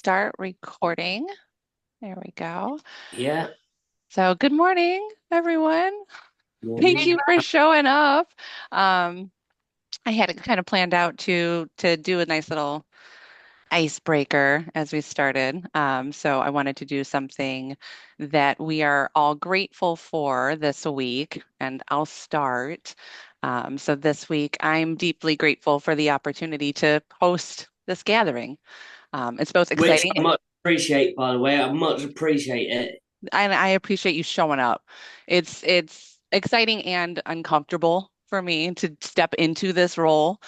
start recording. There we go. Yeah, So, good morning, everyone. Thank morning. you for showing up. Um, I had it kind of planned out to do a nice little icebreaker as we started. So I wanted to do something that we are all grateful for this week, and I'll start. So this week, I'm deeply grateful for the opportunity to host this gathering. It's both Which exciting. I much appreciate, by the way. I much appreciate it. And I appreciate you showing up. It's exciting and uncomfortable for me to step into this role.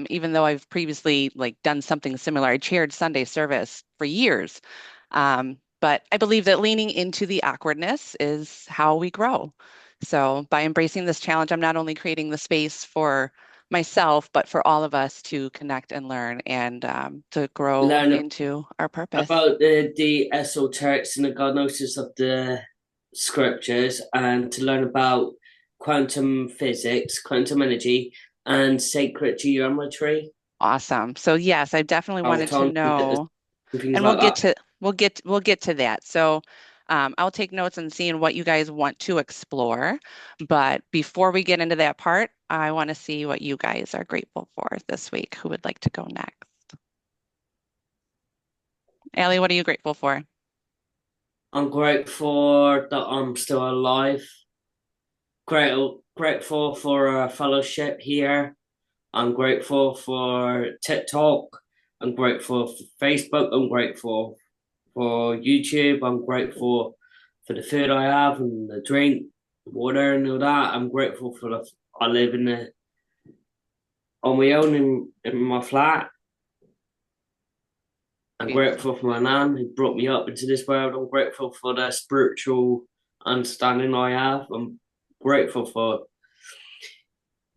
Even though I've previously like done something similar. I chaired Sunday service for years. But I believe that leaning into the awkwardness is how we grow. So by embracing this challenge, I'm not only creating the space for myself, but for all of us to connect and learn and to grow Learn into our purpose. about the esoterics and the gnosis of the scriptures, and to learn about quantum physics, quantum energy, and sacred geometry, Awesome. So yes, I definitely wanted to autonomy, know, and things and like that. we'll get to that. So I'll take notes and seeing what you guys want to explore. But before we get into that part, I want to see what you guys are grateful for this week. Who would like to go next? Allie, what are you grateful for? I'm grateful that I'm still alive. Grateful for a fellowship here. I'm grateful for TikTok. I'm grateful for Facebook. I'm grateful for YouTube. I'm grateful for the food I have and the drink, water, and all that. I'm grateful for the. I live on my own in my flat. I'm Beautiful. grateful for my nan who brought me up into this world. I'm grateful for the spiritual understanding I have. I'm grateful for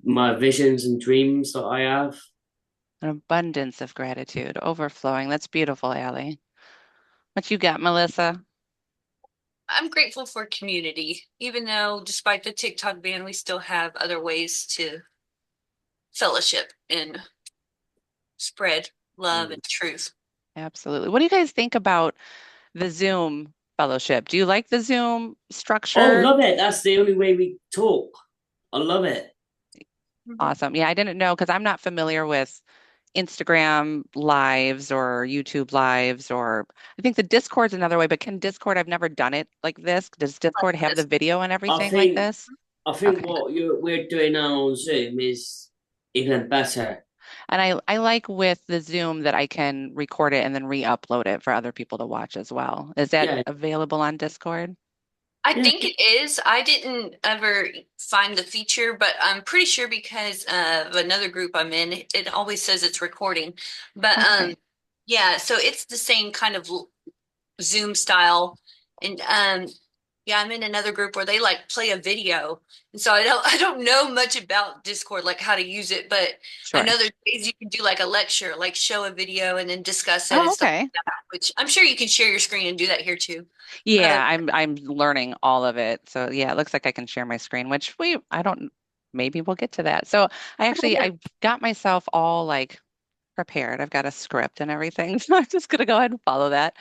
my visions and dreams that I have. An abundance of gratitude, overflowing. That's beautiful, Allie. What you got, Melissa? I'm grateful for community, even though despite the TikTok ban, we still have other ways to fellowship and spread love and truth. Absolutely. What do you guys think about the Zoom fellowship? Do you like the Zoom Oh, structure? love it. That's the only way we talk. I love it. Mhm. Awesome. Yeah, I didn't know because I'm not familiar with Instagram lives or YouTube lives, or I think the Discord's another way, but can Discord, I've never done it like this. Does Like Discord have the this. video and I everything like think this? I think Okay. what we're doing now on Zoom is even better. And I like with the Zoom that I can record it and then re-upload it for other people to watch as well. Is that Yeah, available on Discord? I yeah. think it is. I didn't ever find the feature, but I'm pretty sure because of another group I'm in, it always says it's recording. But Okay. yeah, so it's the same kind of Zoom style. And yeah, I'm in another group where they like play a video. And so I don't know much about Discord, like how to use it, but I Sure. know there's ways you can do like a lecture, like show a video and then discuss it Oh, and stuff okay. like that, which I'm sure you can share your screen and do that here too. Uh, Yeah, I'm learning all of it. So yeah, it looks like I can share my screen, which we I don't maybe we'll get to that. So I got myself all like prepared. I've got a script and everything. So I'm just gonna go ahead and follow that.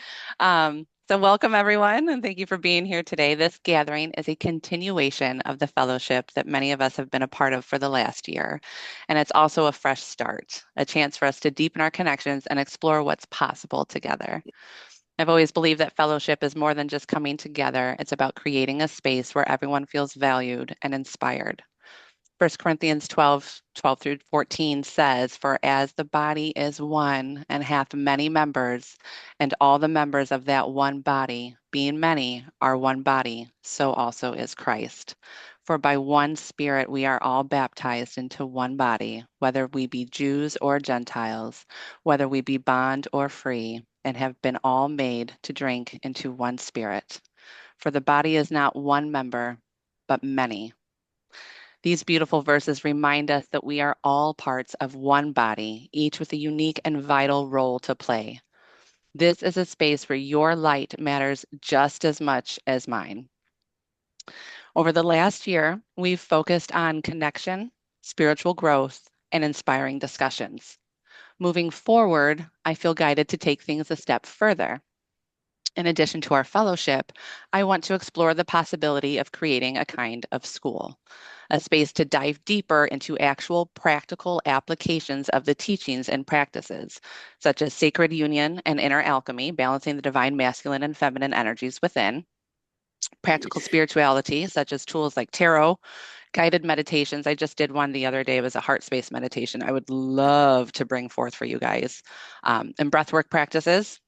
So welcome everyone and thank you for being here today. This gathering is a continuation of the fellowship that many of us have been a part of for the last year. And it's also a fresh start, a chance for us to deepen our connections and explore what's possible together. I've always believed that fellowship is more than just coming together. It's about creating a space where everyone feels valued and inspired. First Corinthians 12 through 14 says, "For as the body is one and hath many members, and all the members of that one body, being many, are one body, so also is Christ. For by one Spirit we are all baptized into one body, whether we be Jews or Gentiles, whether we be bond or free, and have been all made to drink into one Spirit. For the body is not one member, but many." These beautiful verses remind us that we are all parts of one body, each with a unique and vital role to play. This is a space where your light matters just as much as mine. Over the last year, we've focused on connection, spiritual growth, and inspiring discussions. Moving forward, I feel guided to take things a step further. In addition to our fellowship, I want to explore the possibility of creating a kind of school, a space to dive deeper into actual practical applications of the teachings and practices, such as sacred union and inner alchemy, balancing the divine masculine and feminine energies within, practical spirituality, such as tools like tarot, guided meditations. I just did one the other day. It was a heart space meditation. I would love to bring forth for you guys. And breathwork practices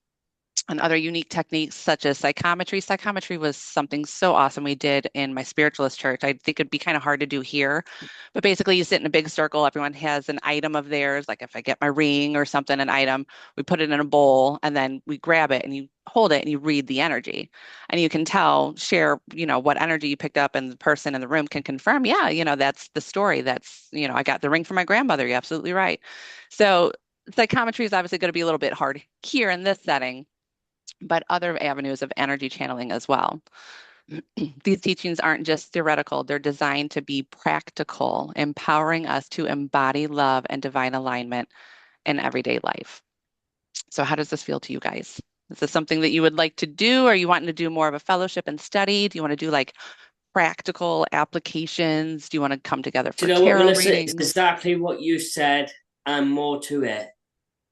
and other unique techniques such as psychometry. Psychometry was something so awesome we did in my spiritualist church. I think it'd be kind of hard to do here, but basically you sit in a big circle. Everyone has an item of theirs. Like if I get my ring or something, an item, we put it in a bowl and then we grab it and you hold it and you read the energy and you can share, what energy you picked up and the person in the room can confirm, yeah, that's the story. That's, I got the ring from my grandmother. You're absolutely right. So psychometry is obviously going to be a little bit hard here in this setting, but other avenues of energy channeling as well. These teachings aren't just theoretical, they're designed to be practical, empowering us to embody love and divine alignment in everyday life. So, how does this feel to you guys? Is this something that you would like to do? Are you wanting to do more of a fellowship and study? Do you want to do like practical applications? Do you want to come together Do for you know what, tarot Melissa? It's readings? exactly what you said and more to it.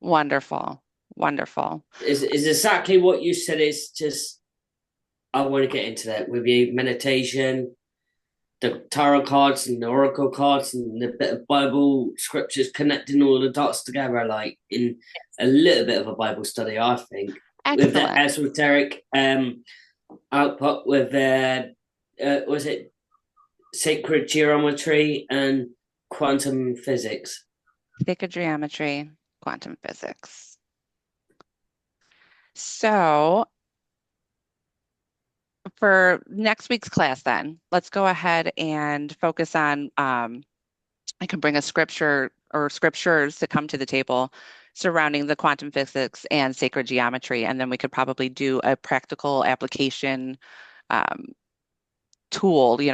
Wonderful. Wonderful. Is exactly what you said. It's just, I want to get into that with you. Meditation, the tarot cards and the oracle cards and the bit of Bible scriptures, connecting all the dots together, like in a little bit of a Bible study, I think. With the Excellent. esoteric output with was it sacred geometry and quantum physics? Sacred geometry, quantum physics. So for next week's class, then, let's go ahead and focus on, I can bring a scripture or scriptures to come to the table surrounding the quantum physics and sacred geometry. And then we could probably do a practical application um, tool, I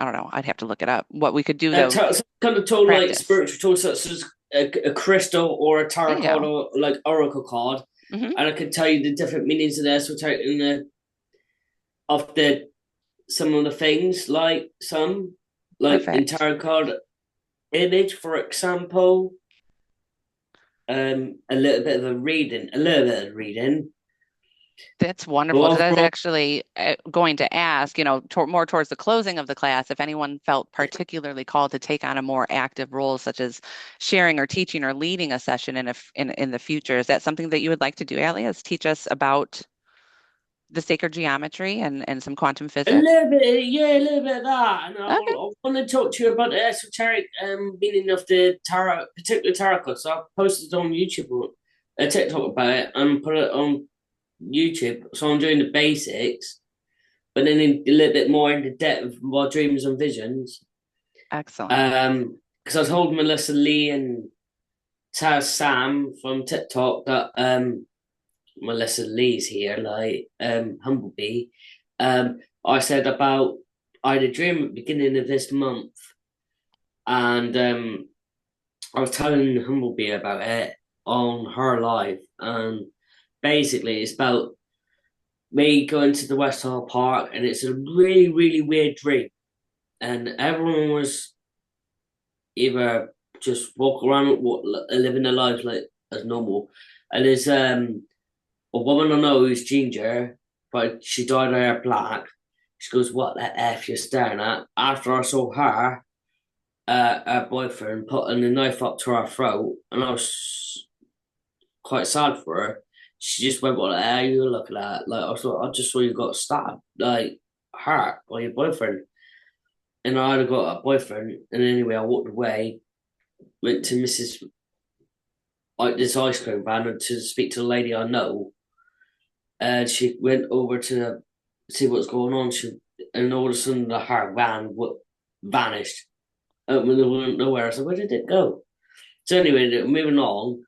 don't know, I'd have to look it up. What we could do though, Some kind of tool like practice. spiritual tool, such as a crystal or a There tarot you card go. or like oracle card, Hmm. and I can tell you the different meanings of the esoteric and of the some of the things, like in Perfect. tarot card image, for example. A little bit of reading. That's But wonderful because I was overall, actually going to ask, more towards the closing of the class, if anyone felt particularly called to take on a more active role, such as sharing or teaching or leading a session in the future. Is that something that you would like to do, Ali, is teach us about the sacred geometry and some quantum a physics? little bit, yeah, a little bit of that. And Okay. I want to talk to you about the esoteric meaning of the tarot, particular tarot card. So I posted it on YouTube or a TikTok about it and put it on YouTube. So I'm doing the basics, but then a little bit more into depth of my dreams and visions. Excellent. Because I told Melissa Lee and Taz Sam from TikTok that Melissa Lee's here, like Humblebee. I said about I had a dream at the beginning of this month, and I was telling Humblebee about it on her live, and basically it's about me going to the West Hall Park, and it's a really really weird dream, and everyone was either just walk around living their lives like as normal, and there's a woman I know who's ginger, but she dyed her hair black. She goes, "What the f you're staring at?" After I saw her boyfriend putting a knife up to her throat, and I was quite sad for her. She just went, "What the hell you looking at?" Like I just saw you got stabbed, like hurt by your boyfriend. And I had got a boyfriend, and anyway, I walked away, went to Mrs. Like this ice cream van to speak to the lady I know, and she went over to see what's going on. And all of a sudden the her van vanished. When they went nowhere, I said, "Where did it go?" So anyway, moving on,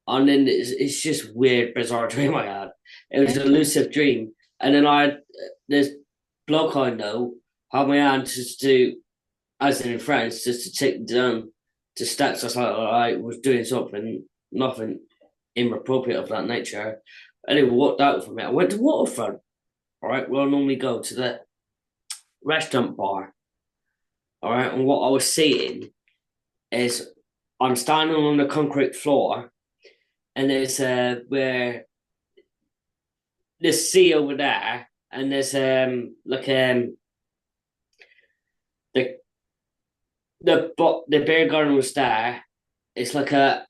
and then it's just weird, bizarre dream I had. It was an Interesting. elusive dream, and then I had this bloke I know had my hand just to, as in France, just to take down just steps. I thought I was doing something, nothing inappropriate of that nature. Anyway, walked out from it. I went to Waterfront. All right, where I normally go to the restaurant bar. All right, and what I was seeing is I'm standing on the concrete floor, and there's where the sea over there, and there's the the beer garden was there. It's like a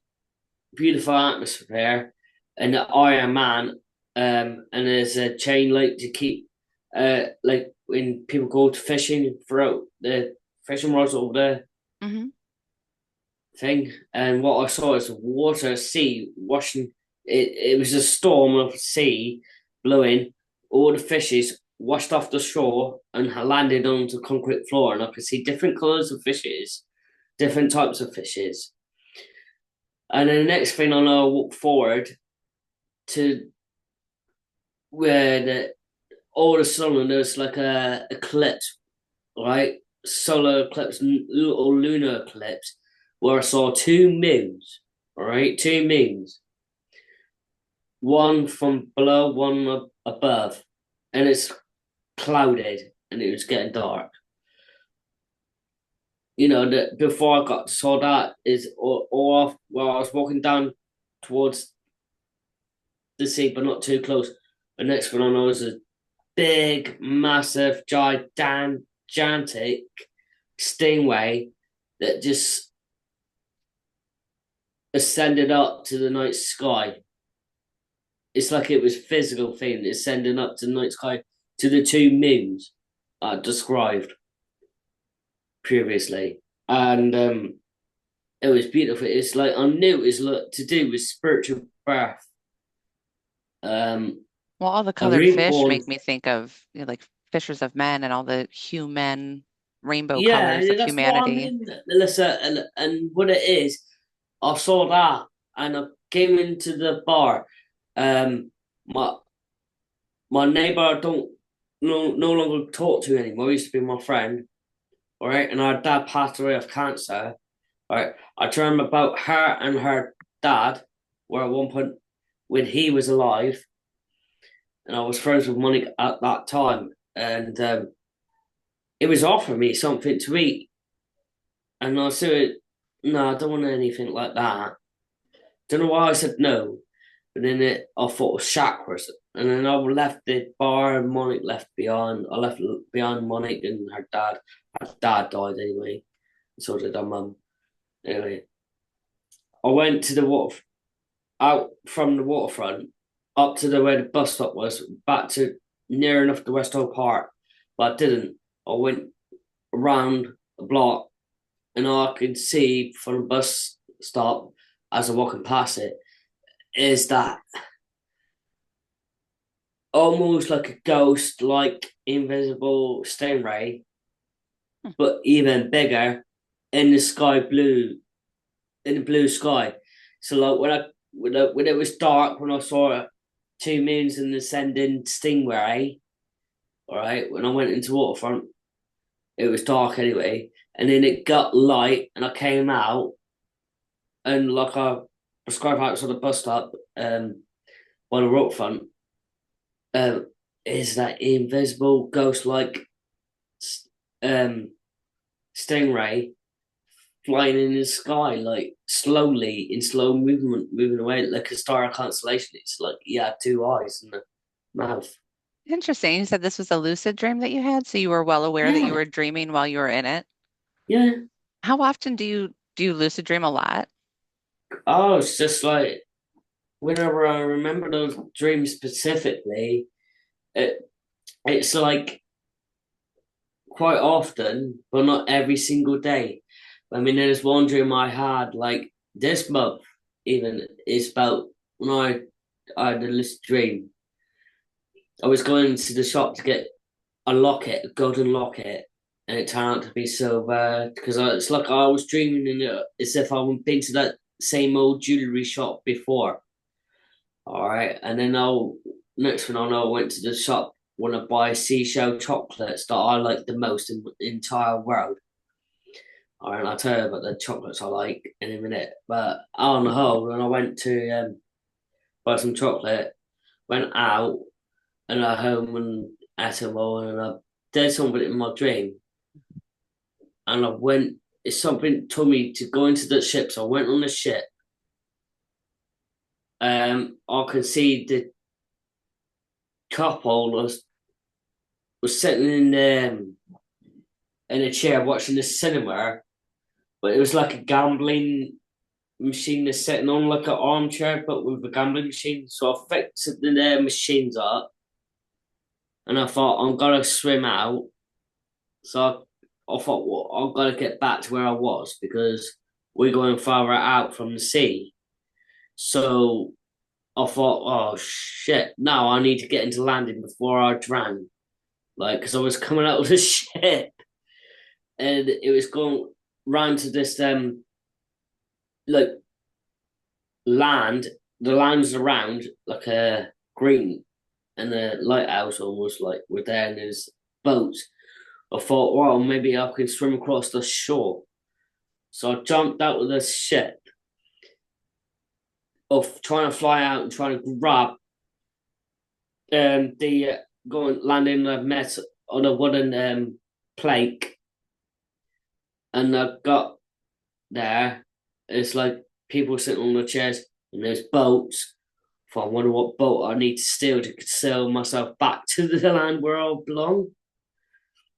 beautiful atmosphere, and the Iron Man, and there's a chain link to keep, like when people go to fishing, throughout the fishing rods over the Hmm. thing, and what I saw is water, sea washing. It was a storm of sea blowing. All the fishes washed off the shore and landed onto the concrete floor, and I could see different colours of fishes, different types of fishes. And then the next thing I know, I walk forward to where all of a sudden there's like a eclipse, right? Solar eclipse or lunar eclipse, where I saw two moons, all right? Two moons, one from below, one above, and it's clouded and it was getting dark. That before I got saw that is all off while I was walking down towards the sea, but not too close. The next one I know is a big, massive, gigantic stingray that just ascended up to the night sky. It's like it was a physical thing ascending up to the night sky to the two moons I described previously. And it was beautiful. It's like I knew it was to do with spiritual birth. Well, all the A colored fish reborn. make me think of like fishers of men and all the human rainbow Yeah, colors of that's what I humanity. mean, Melissa. And what it is, I saw that and I came into the bar. Um, my my neighbor I don't no longer talk to anymore. He used to be my friend, all right. And our dad passed away of cancer. All right, I told him about her and her dad, where at one point when he was alive, and I was friends with Monique at that time, and it was offering me something to eat, and I said, "No, I don't want anything like that." Don't know why I said no, but then I thought it was chakras. And then I left the bar and Monique left behind. I left behind Monique and her dad. Her dad died anyway. So did her mum. Anyway, I went to the water, out from the waterfront up to where the bus stop was, back to near enough to West Hill Park, but I didn't. I went around the block and all I could see from the bus stop as I'm walking past it is that almost like a ghost, like invisible stingray, Hmm. but even bigger in the sky blue, in the blue sky. So like when it was dark, when I saw two moons and the ascending stingray, all right, when I went into Waterfront, it was dark anyway, and then it got light, and I came out, and like I described outside the bus stop, by the waterfront, um, is that invisible ghost-like um stingray flying in the sky, like slowly in slow movement, moving away like a star constellation. It's like he had two eyes and a mouth. Interesting. You said this was a lucid dream that you had, so you were well aware that you Yeah, were dreaming while you were in it. yeah. How often do you lucid dream a lot? Oh, it's just like whenever I remember those dreams specifically, it it's like quite often, but not every single day. I mean, there's one dream I had like this month, even is about when I had this dream. I was going to the shop to get a locket, a golden locket, and it turned out to be silver because it's like I was dreaming in it as if I had been to that same old jewelry shop before. All right, and then next thing I know, I went to the shop want to buy seashell chocolates that I like the most in the entire world. All right, I'll tell you about the chocolates I like in a minute. But on the whole, when I went to buy some chocolate, went out and I home and ate them all, and I did something in my dream, and I went. It's something told me to go into the ship, so I went on the ship. I could see the couple was sitting in a chair watching the cinema, but it was like a gambling machine that's sitting on like an armchair, but with a gambling machine. So I fixed the machines up, and I thought I'm gonna swim out. So I thought, well, I've got to get back to where I was because we're going farther out from the sea. So I thought, oh shit, now I need to get into landing before I drown. Like, because I was coming out of the ship and it was going round to this like land. The land's around like a green, and the lighthouse almost like we're there, and there's boats. I thought, well, maybe I can swim across the shore. So I jumped out of the ship of trying to fly out and trying to grab the going landing a mess on a wooden plank, and I got there. It's like people sitting on the chairs, and there's boats. So I wonder what boat I need to steal to sail myself back to the land where I belong.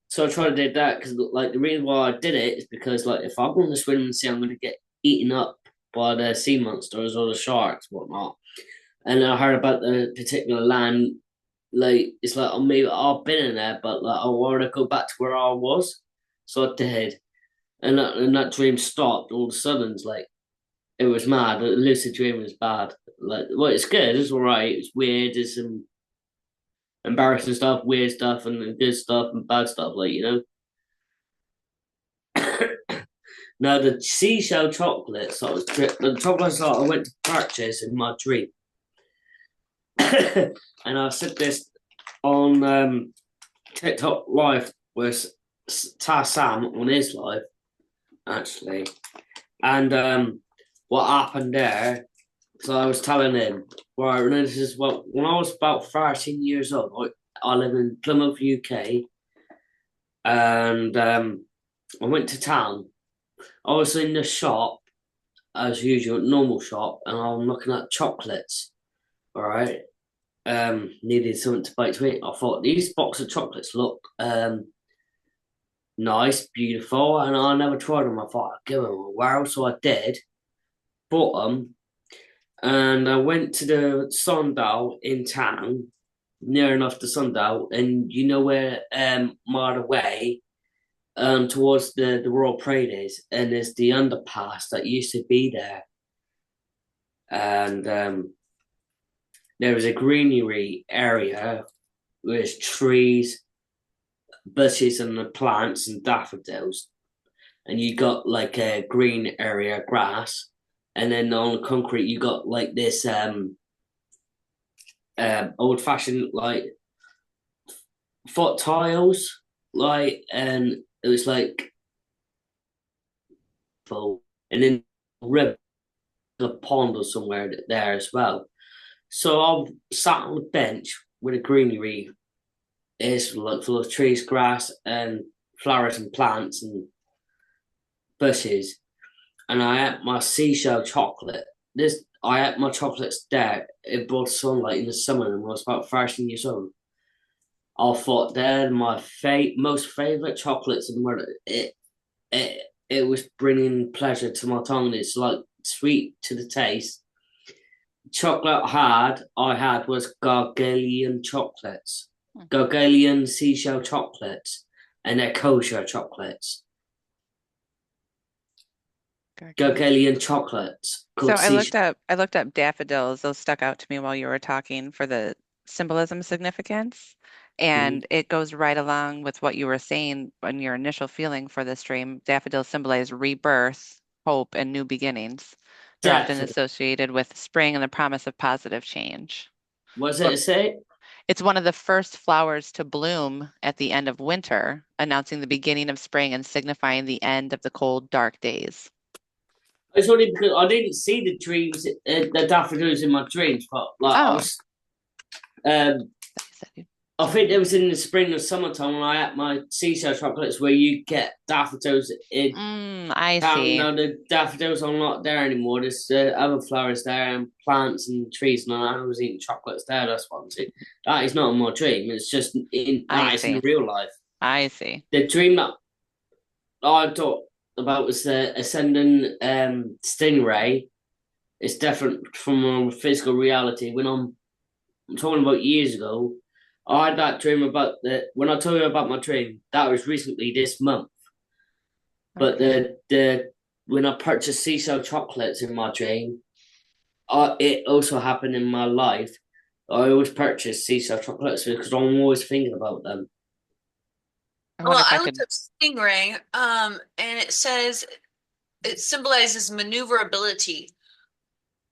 So I tried to do that because, like, the reason why I did it is because, like, if I go in the swim and sea, I'm going to get eaten up by the sea monsters or the sharks, whatnot. And I heard about the particular land, like, it's like, oh, maybe I've been in there, but like, I wanted to go back to where I was. So I did. And that dream stopped all of a sudden. It's like, it was mad. The lucid dream was bad. Like, well, it's good. It's all right. It's weird. There's some embarrassing stuff, weird stuff, and good stuff and bad stuff. Like, now the seashell chocolates, the chocolates that I went to purchase in my dream, and I said this on TikTok live with Sam on his live actually, and what happened there. So I was telling him, right, and this is what when I was about 13 years old, I live in Plymouth, UK, and I went to town. I was in the shop as usual, normal shop, and I'm looking at chocolates. All right, needed something to bite to eat. I thought these box of chocolates look nice, beautiful, and I never tried them. I thought I'd give them a whirl, so I did. Bought them, and I went to the Sundial in town, near enough to Sundial, and you know where mile away towards the Royal Parade is, and there's the underpass that used to be there. And there was a greenery area with trees, bushes, and the plants and daffodils. And you got like a green area, grass, and then on the concrete you got like this old fashioned like foot tiles, like, and it was like full, and then river, the pond or somewhere there as well. So I sat on the bench with a greenery. It's like full of trees, grass, and flowers and plants and bushes. And I ate my seashell chocolate. This I ate my chocolates there in broad sunlight in the summer when I was about 13 years old. I thought they're my most favorite chocolates in the world. It was bringing pleasure to my tongue. It's like sweet to the taste. Chocolate I had was Gargalian chocolates, Gargalian seashell chocolates, and they're kosher chocolates. Gargalian chocolates. So I looked up daffodils. Those stuck out to me while you were talking for the symbolism significance. Mhm. And it goes right along with what you were saying on your initial feeling for this dream. Daffodils symbolize rebirth, hope, and new beginnings. They're often Definitely. associated with spring and the promise of positive change. Was it But a say? It's one of the first flowers to bloom at the end of winter, announcing the beginning of spring and signifying the end of the cold, dark days. It's only because I didn't see the daffodils in my dreams, but like I Oh, was, um, you I saw think it them. was in the spring or summertime when I had my seashell chocolates where you get daffodils in I town. see. Now the daffodils are not there anymore. There's other flowers there and plants and trees, and I was eating chocolates there. That's what I'm saying. That is not in my dream. It's just I it's in see. real life. I see. The dream that I thought about was the ascending stingray. It's different from physical reality. I'm talking about years ago, I had that dream about the when I told you about my dream, that was recently this month. But Okay. the when I purchased seashell chocolates in my dream, it also happened in my life. I always purchase seashell chocolates because I'm always thinking about them. I wonder Well, if I I looked could. up stingray, and it says it symbolizes maneuverability.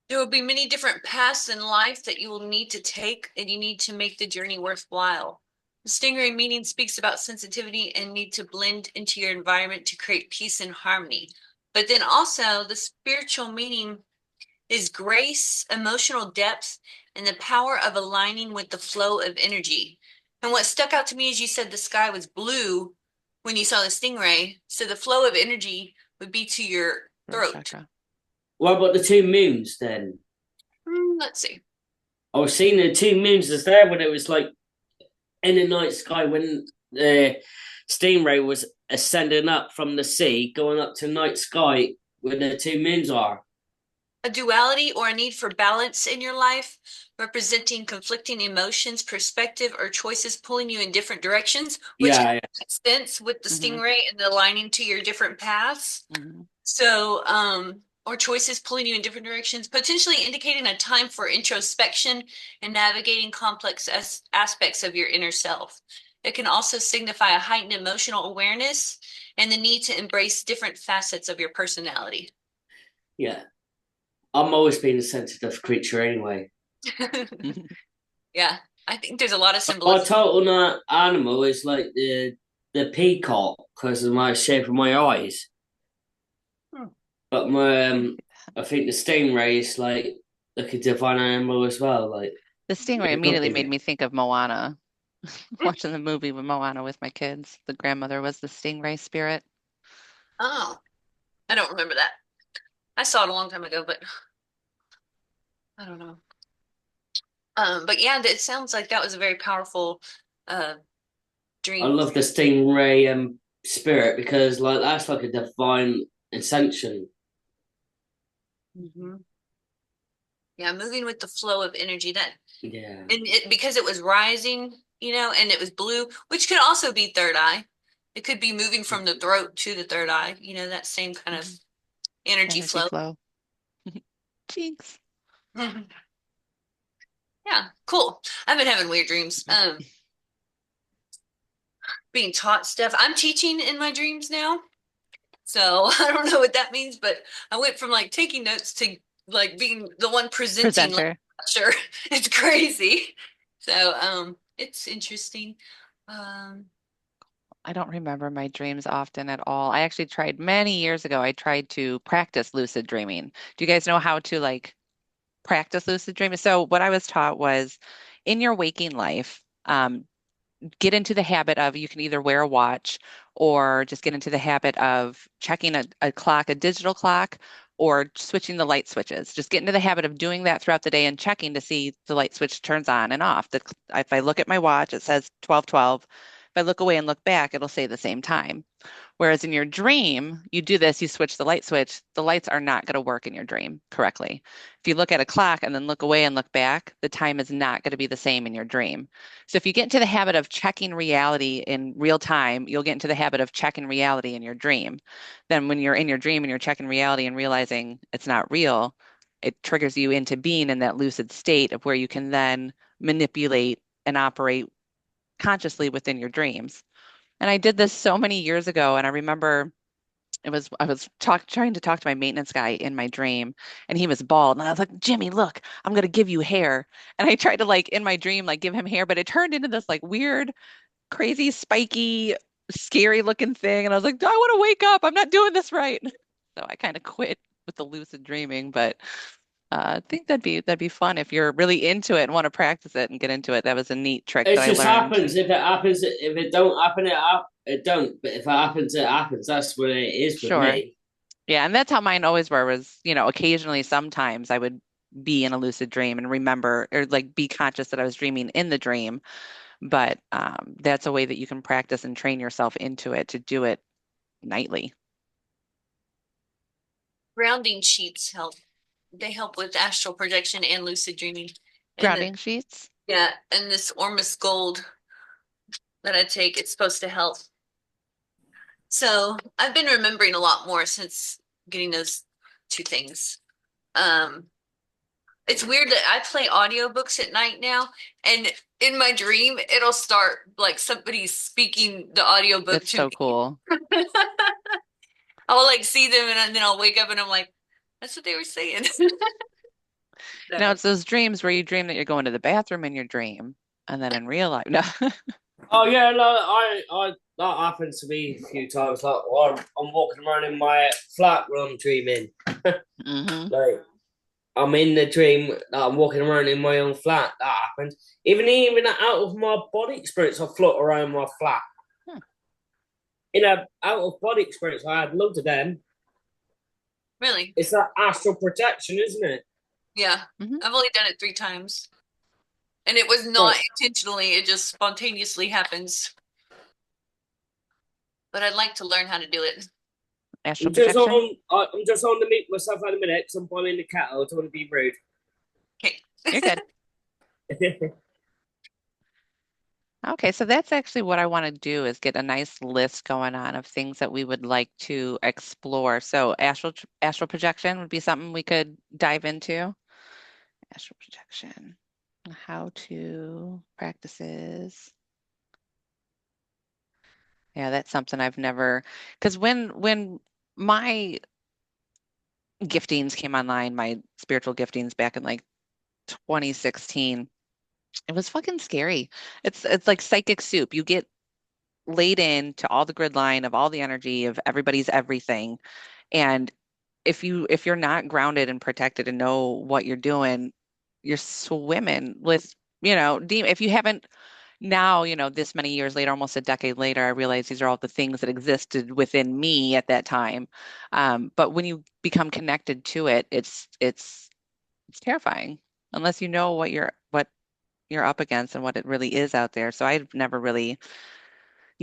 There will be many different paths in life that you will need to take, and you need to make the journey worthwhile. The stingray meaning speaks about sensitivity and need to blend into your environment to create peace and harmony. But then also, the spiritual meaning is grace, emotional depth, and the power of aligning with the flow of energy. And what stuck out to me is you said the sky was blue when you saw the stingray. So the flow of energy would be to your Throat throat. chakra. What about the two moons then? Let's see. I was seeing the two moons as there when it was like in the night sky when the stingray was ascending up from the sea, going up to night sky where the two moons are. A duality or a need for balance in your life, representing conflicting emotions, perspective, or choices pulling you in different directions, which Yeah, yeah. makes sense with the Mm-hmm. stingray and aligning to your different paths. Mm-hmm. So, or choices pulling you in different directions, potentially indicating a time for introspection and navigating complex aspects of your inner self. It can also signify a heightened emotional awareness and the need to embrace different facets of your personality. Yeah. I'm always been a sensitive creature anyway. Yeah, I think there's a lot of My symbolism. total animal is like the peacock because of my shape of my eyes. Hmm. But I think the stingray is like a divine animal as well. Like The stingray it could immediately made be. me think of Moana. Watching the movie with Moana with my kids. The grandmother was the stingray spirit. Oh, I don't remember that. I saw it a long time ago, but I don't know. But yeah, it sounds like that was a very powerful uh I dream. love the stingray spirit because like that's like a divine ascension. Hmm. Yeah, moving with the flow of energy that Yeah. and it because it was rising, and it was blue, which could also be third eye. It could be moving from the throat to the third eye, that same kind of Mhm. energy Energy flow. flow. Jinx. Yeah, cool. I've been having weird dreams. Being taught stuff. I'm teaching in my dreams now. So I don't know what that means, but I went from like taking notes to like being the one presenting Presenter. lecture. It's crazy. So it's interesting. Um I don't remember my dreams often at all. I actually tried many years ago. I tried to practice lucid dreaming. Do you guys know how to like practice lucid dreaming? So what I was taught was in your waking life, get into the habit of you can either wear a watch or just get into the habit of checking a clock, a digital clock, or switching the light switches. Just get into the habit of doing that throughout the day and checking to see the light switch turns on and off. If I look at my watch, it says 12:12. If I look away and look back, it'll say the same time. Whereas in your dream, you do this, you switch the light switch, the lights are not going to work in your dream correctly. If you look at a clock and then look away and look back, the time is not going to be the same in your dream. So if you get into the habit of checking reality in real time, you'll get into the habit of checking reality in your dream. Then when you're in your dream and you're checking reality and realizing it's not real, it triggers you into being in that lucid state of where you can then manipulate and operate consciously within your dreams. And I did this so many years ago, and I remember I was trying to talk to my maintenance guy in my dream, and he was bald, and I was like, Jimmy, look, I'm gonna give you hair. And I tried to like in my dream like give him hair, but it turned into this like weird, crazy, spiky, scary looking thing. And I was like, I want to wake up. I'm not doing this right. So I kind of quit with the lucid dreaming, but I think that'd be fun if you're really into it and want to practice it and get into it. That was a neat trick It that I just learned. happens. If it happens, if it don't happen, it don't. But if it happens, it happens. That's what it is with Sure. me. Yeah, and that's how mine always were was, occasionally sometimes I would be in a lucid dream and remember or like be conscious that I was dreaming in the dream. But that's a way that you can practice and train yourself into it to do it nightly. Grounding sheets help. They help with astral projection and lucid dreaming. And Grounding sheets. yeah, and this Ormus Gold that I take, it's supposed to help. So I've been remembering a lot more since getting those two things. Um, it's weird that I play audiobooks at night now, and in my dream, it'll start like somebody speaking the audiobook That's to so me. cool. I'll like see them, and then I'll wake up and I'm like, that's what they were saying. Now So, it's those dreams where you dream that you're going to the bathroom in your dream, and then in real life, no. Oh yeah, no, I that happened to me a few times. Like I'm walking around in my flat when I'm dreaming. hmm Like I'm in the dream that I'm walking around in my own flat. That happens. Even out of my body experience, I float around my flat. In a out of body experience, I had loads of them. really, It's that astral protection, isn't it? yeah, hmm I've only done it 3 times, and it was not But intentionally. It just spontaneously happens. But I'd like to learn how to do it. Astral projection. I'm just on the meet myself at a minute because I'm boiling the kettle. I don't want to be rude. Okay. You're good. Okay, so that's actually what I want to do is get a nice list going on of things that we would like to explore. So astral projection would be something we could dive into. Astral projection, how to practices. Yeah, that's something I've never, because when my giftings came online, my spiritual giftings back in like 2016, it was fucking scary. It's like psychic soup. You get laid into all the grid line of all the energy of everybody's everything. And if you're not grounded and protected and know what you're doing, you're swimming with, if you haven't now, this many years later, almost a decade later, I realize these are all the things that existed within me at that time. But when you become connected to it, it's terrifying unless you know what you're up against and what it really is out there. So I've never really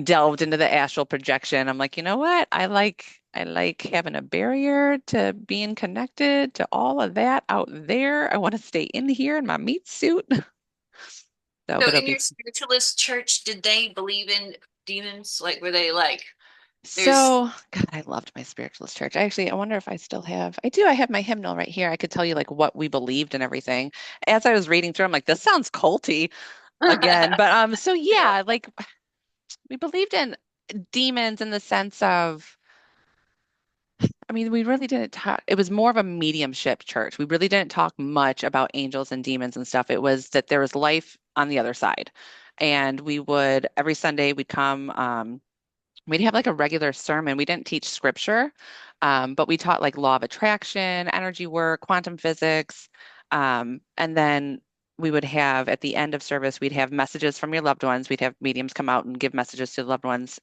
delved into the astral projection. I'm like, you know what? I like having a barrier to being connected to all of that out there. I want to stay in here in my meat suit. So, So but it'll in be your spiritualist church, did they believe in demons? Like, were they like, there's, so God, I loved my spiritualist church. Actually, I wonder if I still have. I do. I have my hymnal right here. I could tell you like what we believed and everything. As I was reading through, I'm like, this sounds culty again. But so yeah, like we believed in demons in the sense of I mean, we really didn't talk. It was more of a mediumship church. We really didn't talk much about angels and demons and stuff. It was that there was life on the other side. And we would, every Sunday, we'd come, we'd have like a regular sermon. We didn't teach scripture, but we taught like law of attraction, energy work, quantum physics. And then we would have at the end of service, we'd have messages from your loved ones. We'd have mediums come out and give messages to the loved ones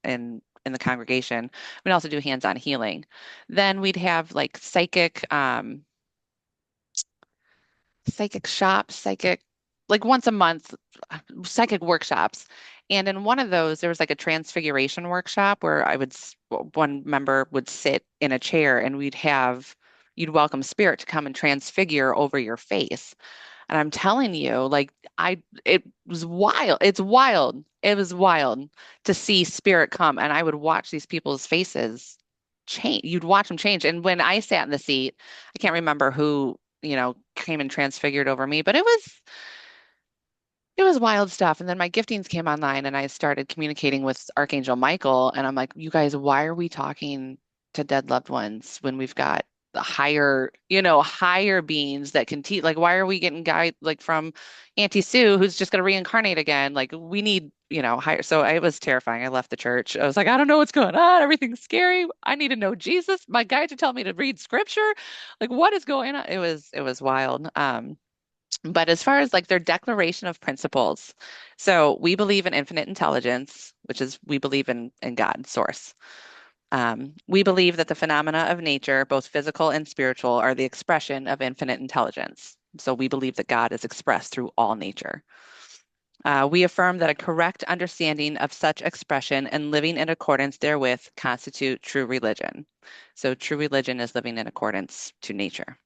in the congregation. We'd also do hands-on healing. Then we'd have like psychic shops, like once a month, psychic workshops. And in one of those, there was like a transfiguration workshop where one member would sit in a chair and you'd welcome spirit to come and transfigure over your face. And I'm telling you, like, it was wild. It's wild. It was wild to see spirit come. And I would watch these people's faces change. You'd watch them change. And when I sat in the seat, I can't remember who, came and transfigured over me, but it was wild stuff. And then my giftings came online and I started communicating with Archangel Michael. And I'm like, you guys, why are we talking? to dead loved ones when we've got the higher beings that can teach? Like, why are we getting guide like from Auntie Sue who's just going to reincarnate again? Like, we need, higher. So it was terrifying. I left the church. I was like, I don't know what's going on. Everything's scary. I need to know Jesus. My guides are telling me to read scripture. Like, what is going on? It was wild. But as far as like their declaration of principles, so we believe in infinite intelligence, which is we believe in God, source. We believe that the phenomena of nature, both physical and spiritual, are the expression of infinite intelligence. So we believe that God is expressed through all nature. We affirm that a correct understanding of such expression and living in accordance therewith constitute true religion. So true religion is living in accordance to nature.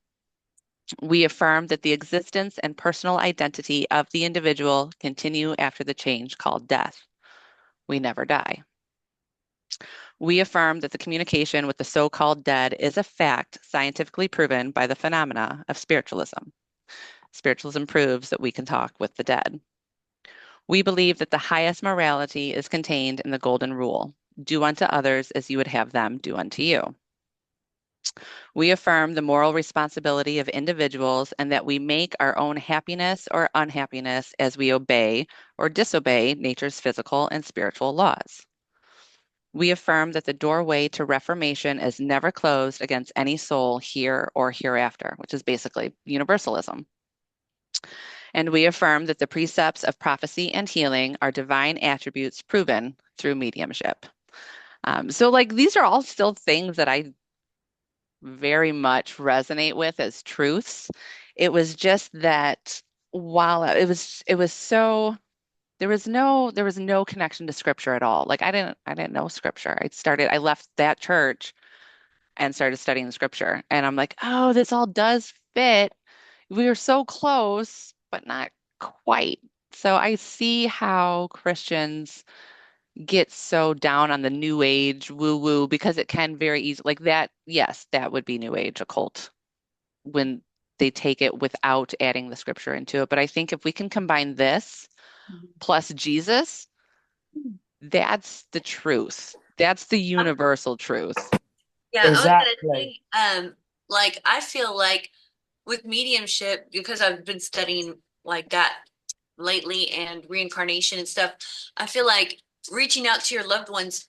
We affirm that the existence and personal identity of the individual continue after the change called death. We never die. We affirm that the communication with the so-called dead is a fact scientifically proven by the phenomena of spiritualism. Spiritualism proves that we can talk with the dead. We believe that the highest morality is contained in the golden rule: do unto others as you would have them do unto you. We affirm the moral responsibility of individuals and that we make our own happiness or unhappiness as we obey or disobey nature's physical and spiritual laws. We affirm that the doorway to reformation is never closed against any soul here or hereafter, which is basically universalism. And we affirm that the precepts of prophecy and healing are divine attributes proven through mediumship. So like these are all still things that I very much resonate with as truths. It was just that while it was so there was no connection to scripture at all. Like I didn't know scripture. I left that church and started studying scripture. And I'm like, oh, this all does fit. We are so close, but not quite. So I see how Christians get so down on the new age woo woo because it can very easy like that. Yes, that would be new age occult when they take it without adding the scripture into it. But I think if we can combine this plus Jesus, that's the truth. That's the universal truth. Yeah, I was gonna Exactly. say, like I feel like with mediumship, because I've been studying like that lately and reincarnation and stuff, I feel like reaching out to your loved ones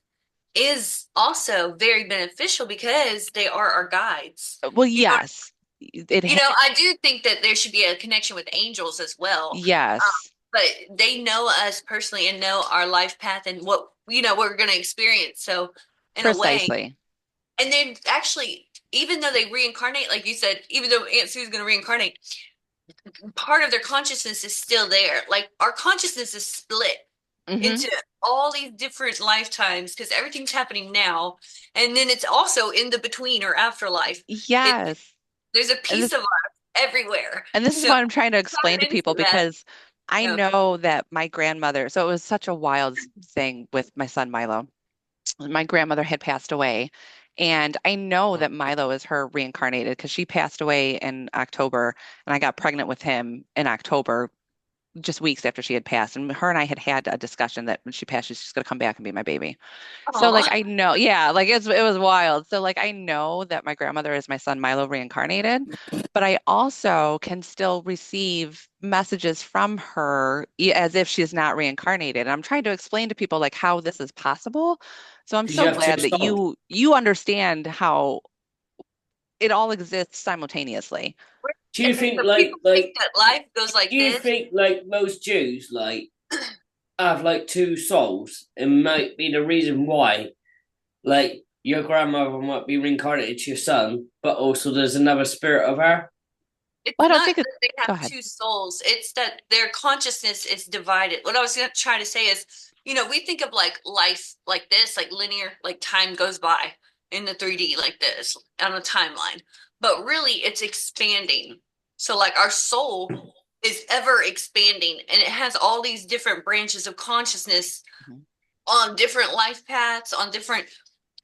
is also very beneficial because they are our guides. Well, You know, yes. It you ha know, I do think that there should be a connection with angels as well. yes, But they know us personally and know our life path and what we're going to experience. So in a way, precisely. and then actually, even though they reincarnate, like you said, even though Aunt Sue's going to reincarnate, part of their consciousness is still there. Like our consciousness is split Hmm. into all these different lifetimes because everything's happening now, and then it's also in the between or afterlife. It Yes. there's a And piece this of us everywhere. and this is So what I'm trying to explain tap to into people that. because I Yeah. know that my grandmother, so it was such a wild thing with my son Milo. My grandmother had passed away. And I know that Milo is her reincarnated because she passed away in October and I got pregnant with him in October, just weeks after she had passed. And her and I had had a discussion that when she passed, she's just going to come back and be my baby. So like Oh, I know, yeah, like it was wild. So like I know that my grandmother is my son Milo reincarnated, but I also can still receive messages from her as if she's not reincarnated. And I'm trying to explain to people like how this is possible. So I'm Because you so have two glad that souls. you understand how it all exists simultaneously. Do you and then think the people think that life goes do like you this. think like most Jews have like two souls? It might be the reason why like your grandmother might be reincarnated to your son, but also there's another spirit of her. It's Well, I don't not think it, that they go have ahead. two souls. It's that their consciousness is divided. What I was gonna try to say is, we think of like life like this, like linear, like time goes by in the 3D like this on a timeline. But really it's expanding. So like our soul is ever expanding and it has all these different branches of consciousness Mhm, on different life paths, on different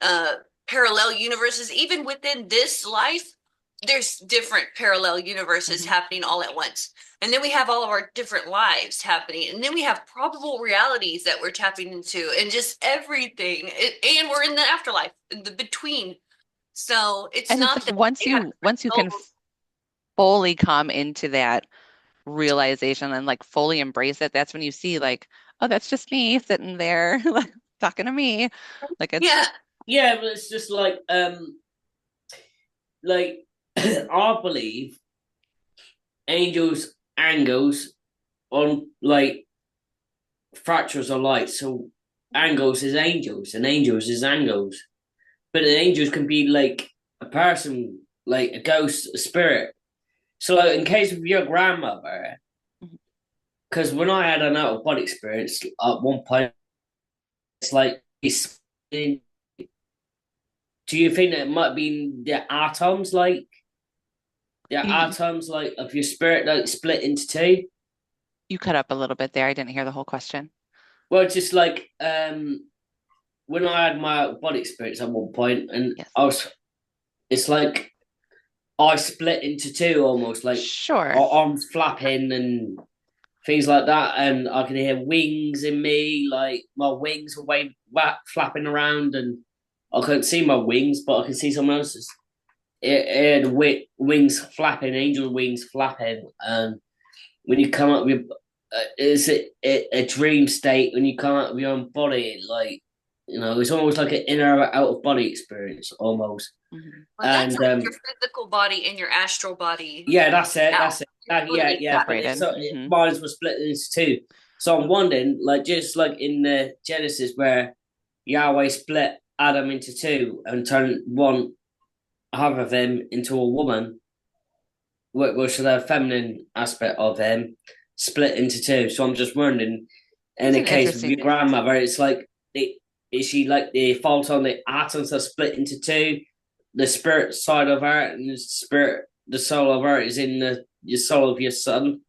uh parallel universes. Even within this life, there's different parallel universes mhm. happening all at once. And then we have all of our different lives happening. And then we have probable realities that we're tapping into and just everything. And we're in the afterlife, in the between. So it's And it's not like that they have once you can control. fully come into that realization and like fully embrace it, that's when you see like, oh, that's just me sitting there like talking to me. Like it's Yeah. Yeah, but it's just like I believe angels, angles on like fractures are light. So angles is angels and angels is angles. But an angels can be like a person, like a ghost, a spirit. So like in case of your grandmother, because when I had an out of body experience at one point, it's like do you think that it might be the you, atoms like of your spirit like split into two? you cut up a little bit there. I didn't hear the whole question. Well, just like when I had my out of body experience at one point, and Yes. it's like I split into two almost, like Sure. arms flapping and things like that, and I can hear wings in me, like my wings were flapping around, and I couldn't see my wings, but I can see someone else's. It had wings flapping, angel wings flapping, and when you come up with it's a dream state when you come out of your own body, like it's almost like an inner out of body experience almost. Mhm. Well, that's And like your physical body and your astral body yeah, that's it. out. That's it. You're Yeah, totally yeah. But Separated. Hmm. mine was split into two. So I'm wondering, like, just like in the Genesis where Yahweh split Adam into two and turned one half of him into a woman, which is the feminine aspect of him, split into two. So I'm just wondering, in It's the an case of interesting your thing. grandmother, it's like, is she like the fault on the atoms are split into two? The spirit side of her and the soul of her is in the soul of your son.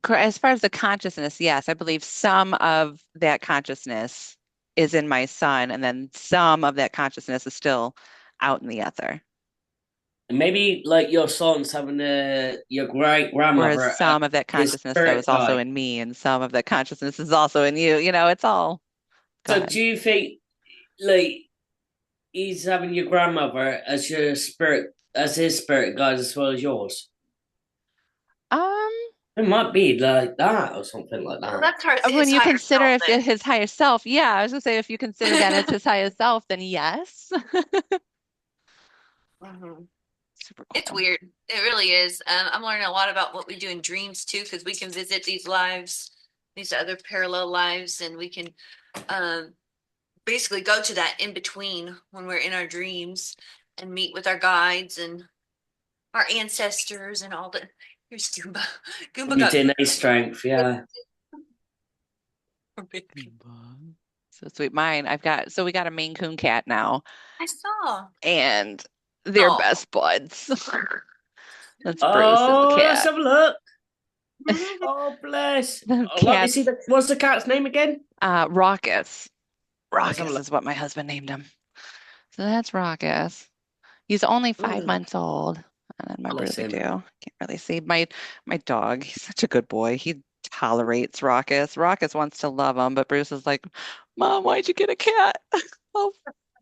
As far as the consciousness, yes, I believe some of that consciousness is in my son, and then some of that consciousness is still out in the ether. And maybe like your son's having your great Whereas grandmother some of that his consciousness, though, spirit is also guide. in me, and some of that consciousness is also in you. It's all. Go So ahead. do you think like he's having your grandmother as your spirit as his spirit guide as well as yours? Um, It might be like that or something like well, that. that's her when his you higher consider self if his higher self, yeah, I was gonna say if you consider that as then. his higher self, then yes. Mhm. Super It's cool. weird. It really is. I'm learning a lot about what we do in dreams too, because we can visit these lives, these other parallel lives, and we can um, basically go to that in between when we're in our dreams and meet with our guides and our ancestors and all the. Here's Goomba. Goomba Your got DNA strength, yeah. big. So sweet. Mine, so we got a Maine Coon cat now, I saw. and they're Oh, best buds. That's Bruce is the Oh, let's cat. have a look. Oh, bless. The Oh, let me see cat's what's the cat's name again? Raucous. Let's have a Raucous look. is what my husband named him. So that's Raucous. He's only five Ugh, months old. And then my bless Brucey him. too. Can't really see. My dog, he's such a good boy. He tolerates Raucous. Raucous wants to love him, but Bruce is like, Mom, why'd you get a cat? I'll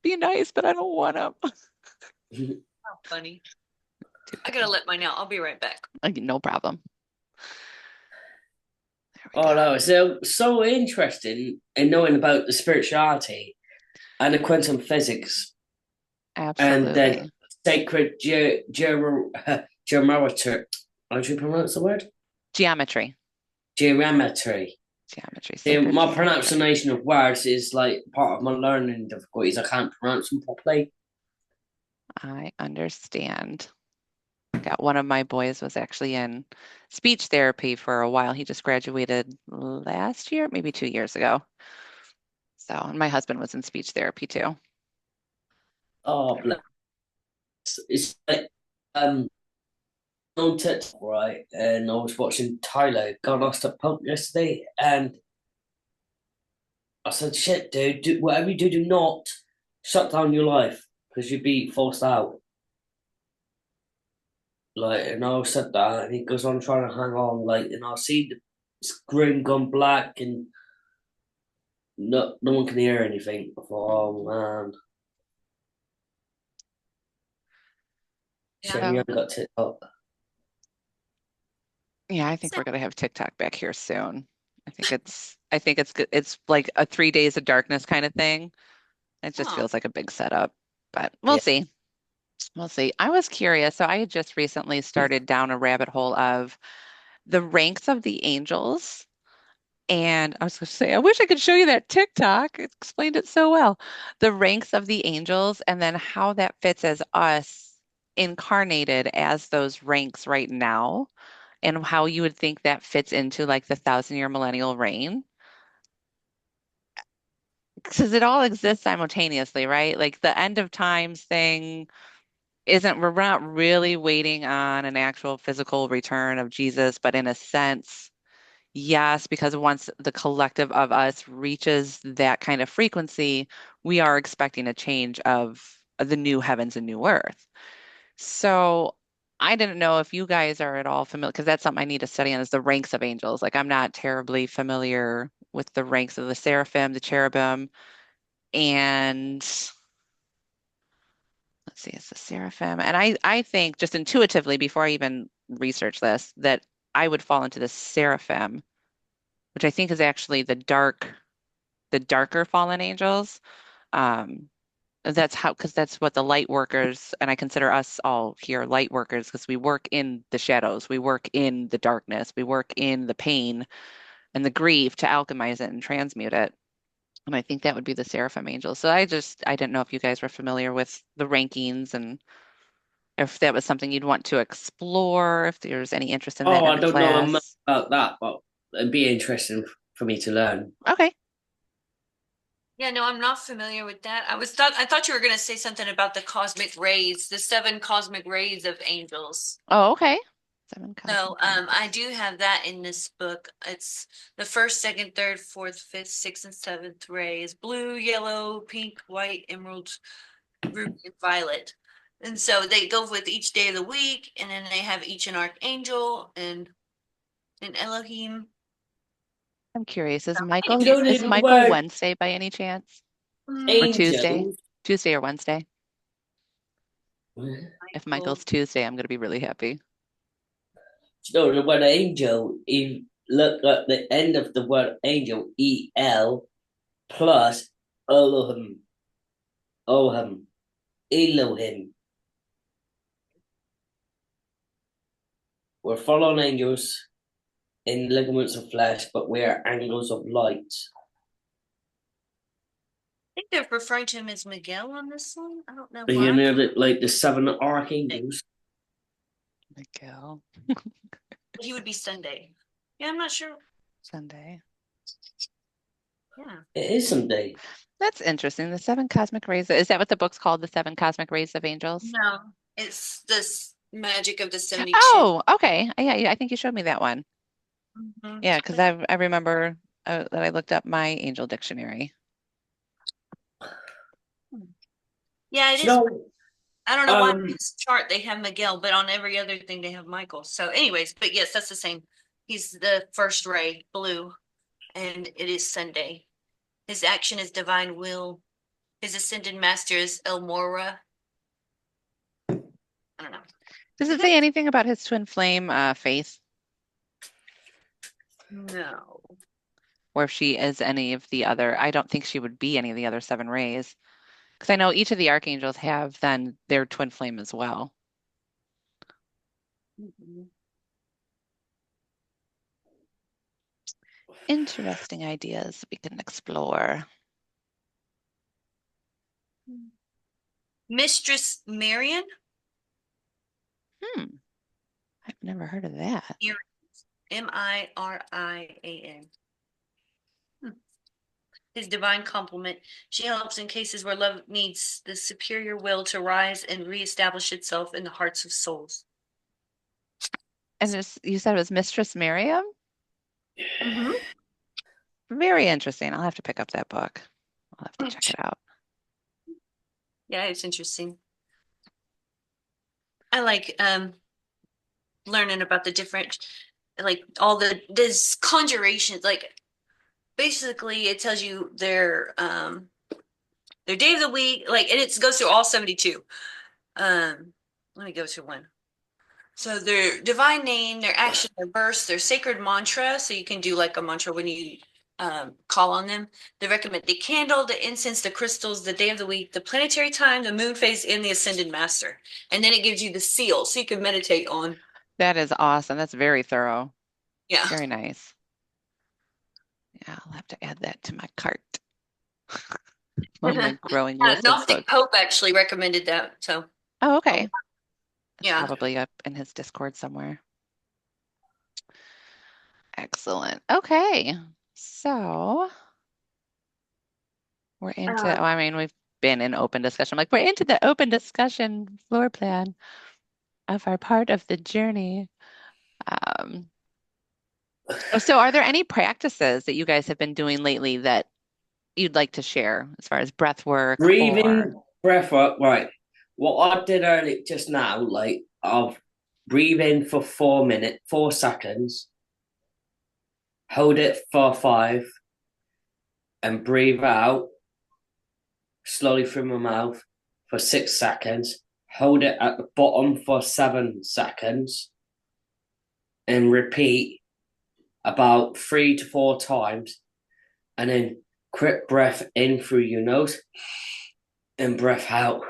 be nice, but I don't want him. how funny. Too I gotta good. let mine out. I'll be right back. No problem. There we Oh go. no, it's so interesting in knowing about the spirituality and the quantum physics and the Absolutely. sacred geometry. How do you pronounce the word? Geometry. Geometry. Geometry. See, Sacred my geometry. pronunciation of words is like part of my learning difficulties. I can't pronounce them properly. I understand. Got one of my boys was actually in speech therapy for a while. He just graduated last year, maybe 2 years ago. So, and my husband was in speech therapy too. Oh, bless. It's like on TikTok, right? And I was watching Tyler got lost at pump yesterday, and I said, "Shit, dude, whatever you do, do not shut down your life because you'd be forced out." Like, and I said that, and he goes on trying to hang on, like, and I see the screen gone black, and no one can hear anything. I thought, oh man, Yeah. Shame you haven't got TikTok. Yeah, I think So, we're gonna have TikTok back here soon. I think it's good. It's like a 3 days of darkness kind of thing. It just oh, feels like a big setup, but we'll Yeah. see. We'll see. I was curious. So I had just recently started down a rabbit hole of the ranks of the angels. And I was going to say, I wish I could show you that TikTok. It explained it so well. The ranks of the angels and then how that fits as us incarnated as those ranks right now, and how you would think that fits into like the 1,000 year millennial reign. Because it all exists simultaneously, right? Like the end of times thing isn't, we're not really waiting on an actual physical return of Jesus, but in a sense, yes, because once the collective of us reaches that kind of frequency, we are expecting a change of the new heavens and new earth. So I didn't know if you guys are at all familiar, because that's something I need to study on is the ranks of angels. Like I'm not terribly familiar with the ranks of the seraphim, the cherubim, and let's see, it's the seraphim. And I think just intuitively, before I even research this, that I would fall into the seraphim, which I think is actually the darker fallen angels. Um, that's how, because that's what the light workers, and I consider us all here light workers because we work in the shadows, we work in the darkness, we work in the pain and the grief to alchemize it and transmute it. And I think that would be the seraphim angels. So I didn't know if you guys were familiar with the rankings and if that was something you'd want to explore, if there's any interest in that Oh, in I a don't know much class. about that, but it'd be interesting for me to learn. Okay. yeah, no, I'm not familiar with that. I thought you were going to say something about the cosmic rays, the seven cosmic rays of angels. Oh, okay. Seven So, cosmic I rays. do have that in this book. It's the first, second, third, fourth, fifth, sixth, and seventh ray is blue, yellow, pink, white, emerald, ruby, and violet. And so they go with each day of the week, and then they have each an archangel and an Elohim. I'm curious, You know Is the Michael word Wednesday by any chance? Or Tuesday? angels? Tuesday or Wednesday? If Michael. Michael's Tuesday, I'm gonna be really happy. You know the word angel? You look at the end of the word angel, E-L plus Elohim, Elohim, Elohim. We're fallen angels in ligaments of flesh, but we are angels of light. I think they're referring to him as Miguel on this one. I don't know You why. know that like the seven archangels. Miguel, He would be Sunday. Yeah, I'm not sure. Sunday. Yeah. It is someday. That's interesting. The seven cosmic rays. Is that what the book's called? The seven cosmic rays of angels? No, it's this magic of the 72. Oh, okay. Yeah, I think you showed me that one. Mhm. Yeah, because I remember that I looked up my angel dictionary. Yeah, it You is. know, I don't know why on um, this chart they have Miguel, but on every other thing they have Michael. So, anyways, but yes, that's the same. He's the first ray, blue, and it is Sunday. His action is divine will. His ascended master is El Mora. I don't know. Does it say anything about his twin flame, Faith, No. or if she is any of the other? I don't think she would be any of the other seven rays, because I know each of the archangels have then their twin flame as well. Mhm. Interesting ideas we can explore. Mistress Marian. Hmm, I've never heard of that. Mirian. His divine complement. She helps in cases where love needs the superior will to rise and reestablish itself in the hearts of souls. And you said it was Mistress Miriam? Mhm. Very interesting. I'll have to pick up that book. I'll have to check it out. Yeah, it's interesting. I like learning about the different, like all the this conjurations. Like basically, it tells you their day of the week, like, and it goes through all 72. Um, let me go to one. So their divine name, their action, their verse, their sacred mantra. So you can do like a mantra when you call on them. They recommend the candle, the incense, the crystals, the day of the week, the planetary time, the moon phase, and the ascended master. And then it gives you the seal, so you can meditate on. That is awesome. That's very thorough. Yeah. Very nice. Yeah, I'll have to add that to my cart. On my growing list of Gnostic books. Pope actually recommended that. So, Oh, okay. It's yeah. probably up in his Discord somewhere. Excellent. Okay. So we're into, Um, I mean, we've been in open discussion. Like, we're into the open discussion floor plan of our part of the journey. Um, so are there any practices that you guys have been doing lately that you'd like to share as far as breath work or Breathing, breath work, right. What I did earlier just now, like I'll breathe in for 4 minutes, 4 seconds, hold it for 5, and breathe out slowly through my mouth for 6 seconds, hold it at the bottom for 7 seconds, and repeat about 3 to 4 times, and then quick breath in through your nose and breath out,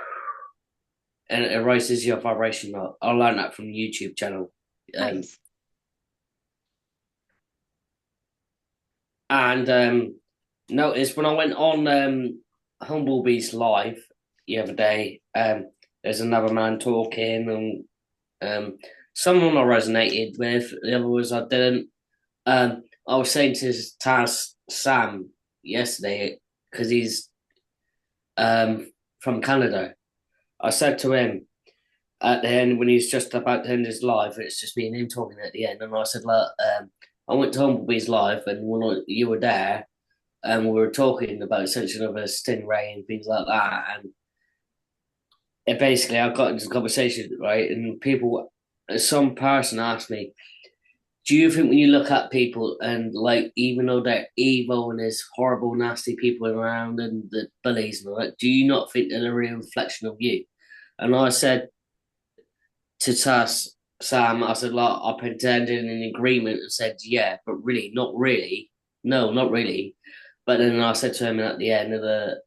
and it raises your vibration. I learned that from the YouTube channel. nice? And notice when I went on Humblebee's live the other day, there's another man talking, and someone I resonated with, the other ones I didn't. I was saying to Taz Sam yesterday, because he's from Canada. I said to him at the end when he's just about to end his live, it's just me and him talking at the end, and I said, look, I went to Humblebee's live, and you were there, and we were talking about essentially of a stingray and things like that, and it basically I got into the conversation, right, and some person asked me, do you think when you look at people and like even though they're evil and there's horrible, nasty people around and the bullies and all that, do you not think they're a real reflection of you? And I said to Tass, Sam, I said, like, I pretended in agreement and said, yeah, but really, not really. No, not really. But then I said to him at the end of the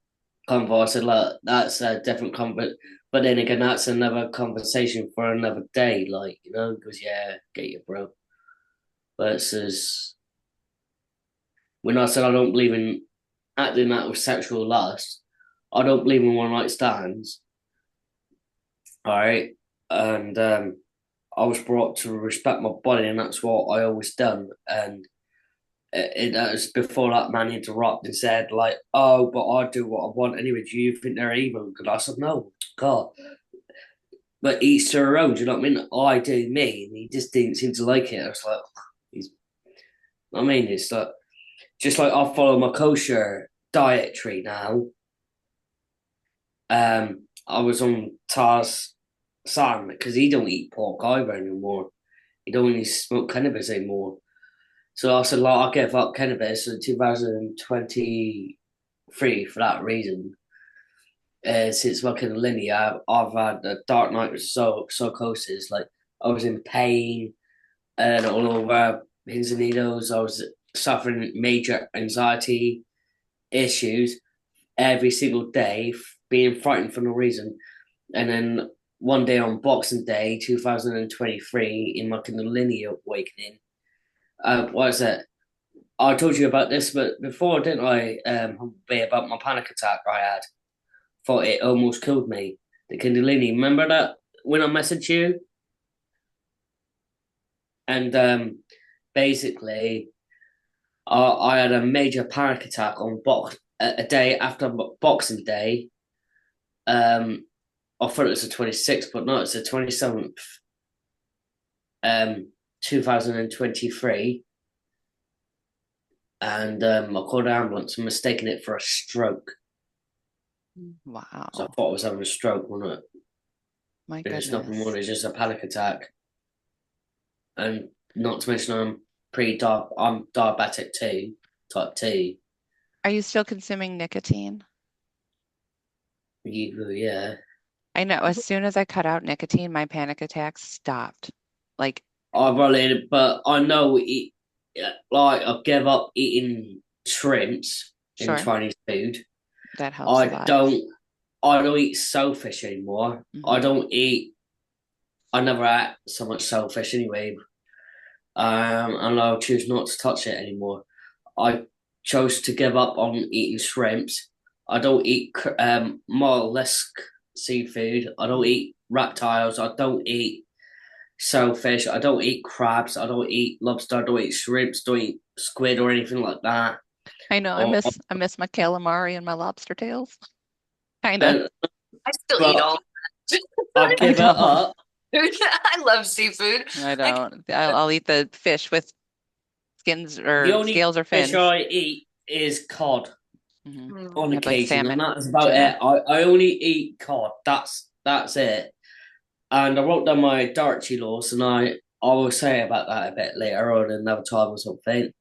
convo, I said, look, that's a different convo. But then again, that's another conversation for another day. Like, he goes, yeah, get you, bro. But it says, when I said I don't believe in acting out with sexual lust, I don't believe in one night stands. All right. And I was brought to respect my body, and that's what I always done. And that was before that man interrupted and said, like, oh, but I do what I want anyway. Do you think they're evil? And I said, no, God. But each to their own, do you know what I mean? I do me. And he just didn't seem to like it. I was like, it's like, just like I follow my kosher dietary now. I was on Taz Sam because he don't eat pork either anymore. He don't even smoke cannabis anymore. So I said, like, I gave up cannabis in 2023 for that reason. Since working in linear, I've had a dark night with psychosis. Like, I was in pain and all over pins and needles. I was suffering major anxiety issues every single day, being frightened for no reason. And then one day on Boxing Day, 2023, in my Kundalini awakening, what is it? I told you about this, but before, didn't I? About my panic attack I had. Thought it almost killed me. The Kundalini. Remember that when I messaged you? And basically, I had a major panic attack on a day after Boxing Day. I thought it was the 26th, but no, it's the 27th. 2023. And I called an ambulance and mistaken it for a stroke. Wow. So I thought I was having a stroke, wasn't it? My And it's nothing more, goodness. it's just a panic attack. And not to mention I'm diabetic too, type 2. Are you still consuming nicotine? Yeah. I know. As soon as I cut out nicotine, my panic attacks stopped. Like, I really, but I know like I gave up eating shrimps in sure, Chinese food. that helps a I lot. don't I don't eat shellfish anymore. I Hmm. don't eat. I never ate so much shellfish anyway. And I'll choose not to touch it anymore. I chose to give up on eating shrimps. I don't eat mollusk seafood. I don't Hmm. eat reptiles. I don't eat shellfish. I don't eat crabs. I don't eat lobster. I don't eat shrimps. Don't eat squid or anything like that. I know. Or I miss my calamari and my lobster tails. Kinda. and I still eat but all that. I I give it don't. up. I love seafood. I I don't. I'll eat the fish with skins The or only scales or fish fins. I eat is cod Hmm. on I have like occasion, and salmon, that's about tuna. it. I only eat cod. That's it. And I wrote down my dietary laws, and I will say about that a bit later on another time or something.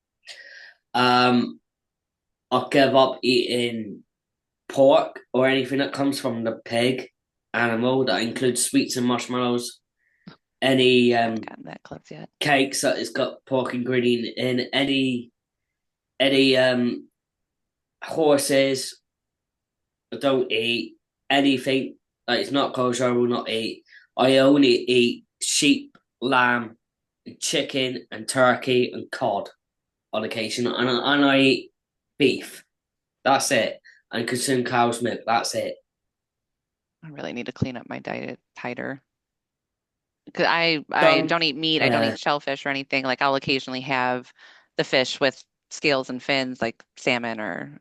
Um, I give up eating pork or anything that comes from the pig animal. That includes sweets and marshmallows. Any Haven't gotten that close yet. cakes that has got pork ingredient in. Any horses. I don't eat anything that is not kosher. I will not eat. I only eat sheep, lamb, and chicken, and turkey, and cod on occasion, and I eat beef. That's it. And consume cow's milk. That's it. I really need to clean up my diet tighter. 'Cause I Don't. don't eat meat. I don't Yeah. eat shellfish or anything. Like I'll occasionally have the fish with scales and fins, like salmon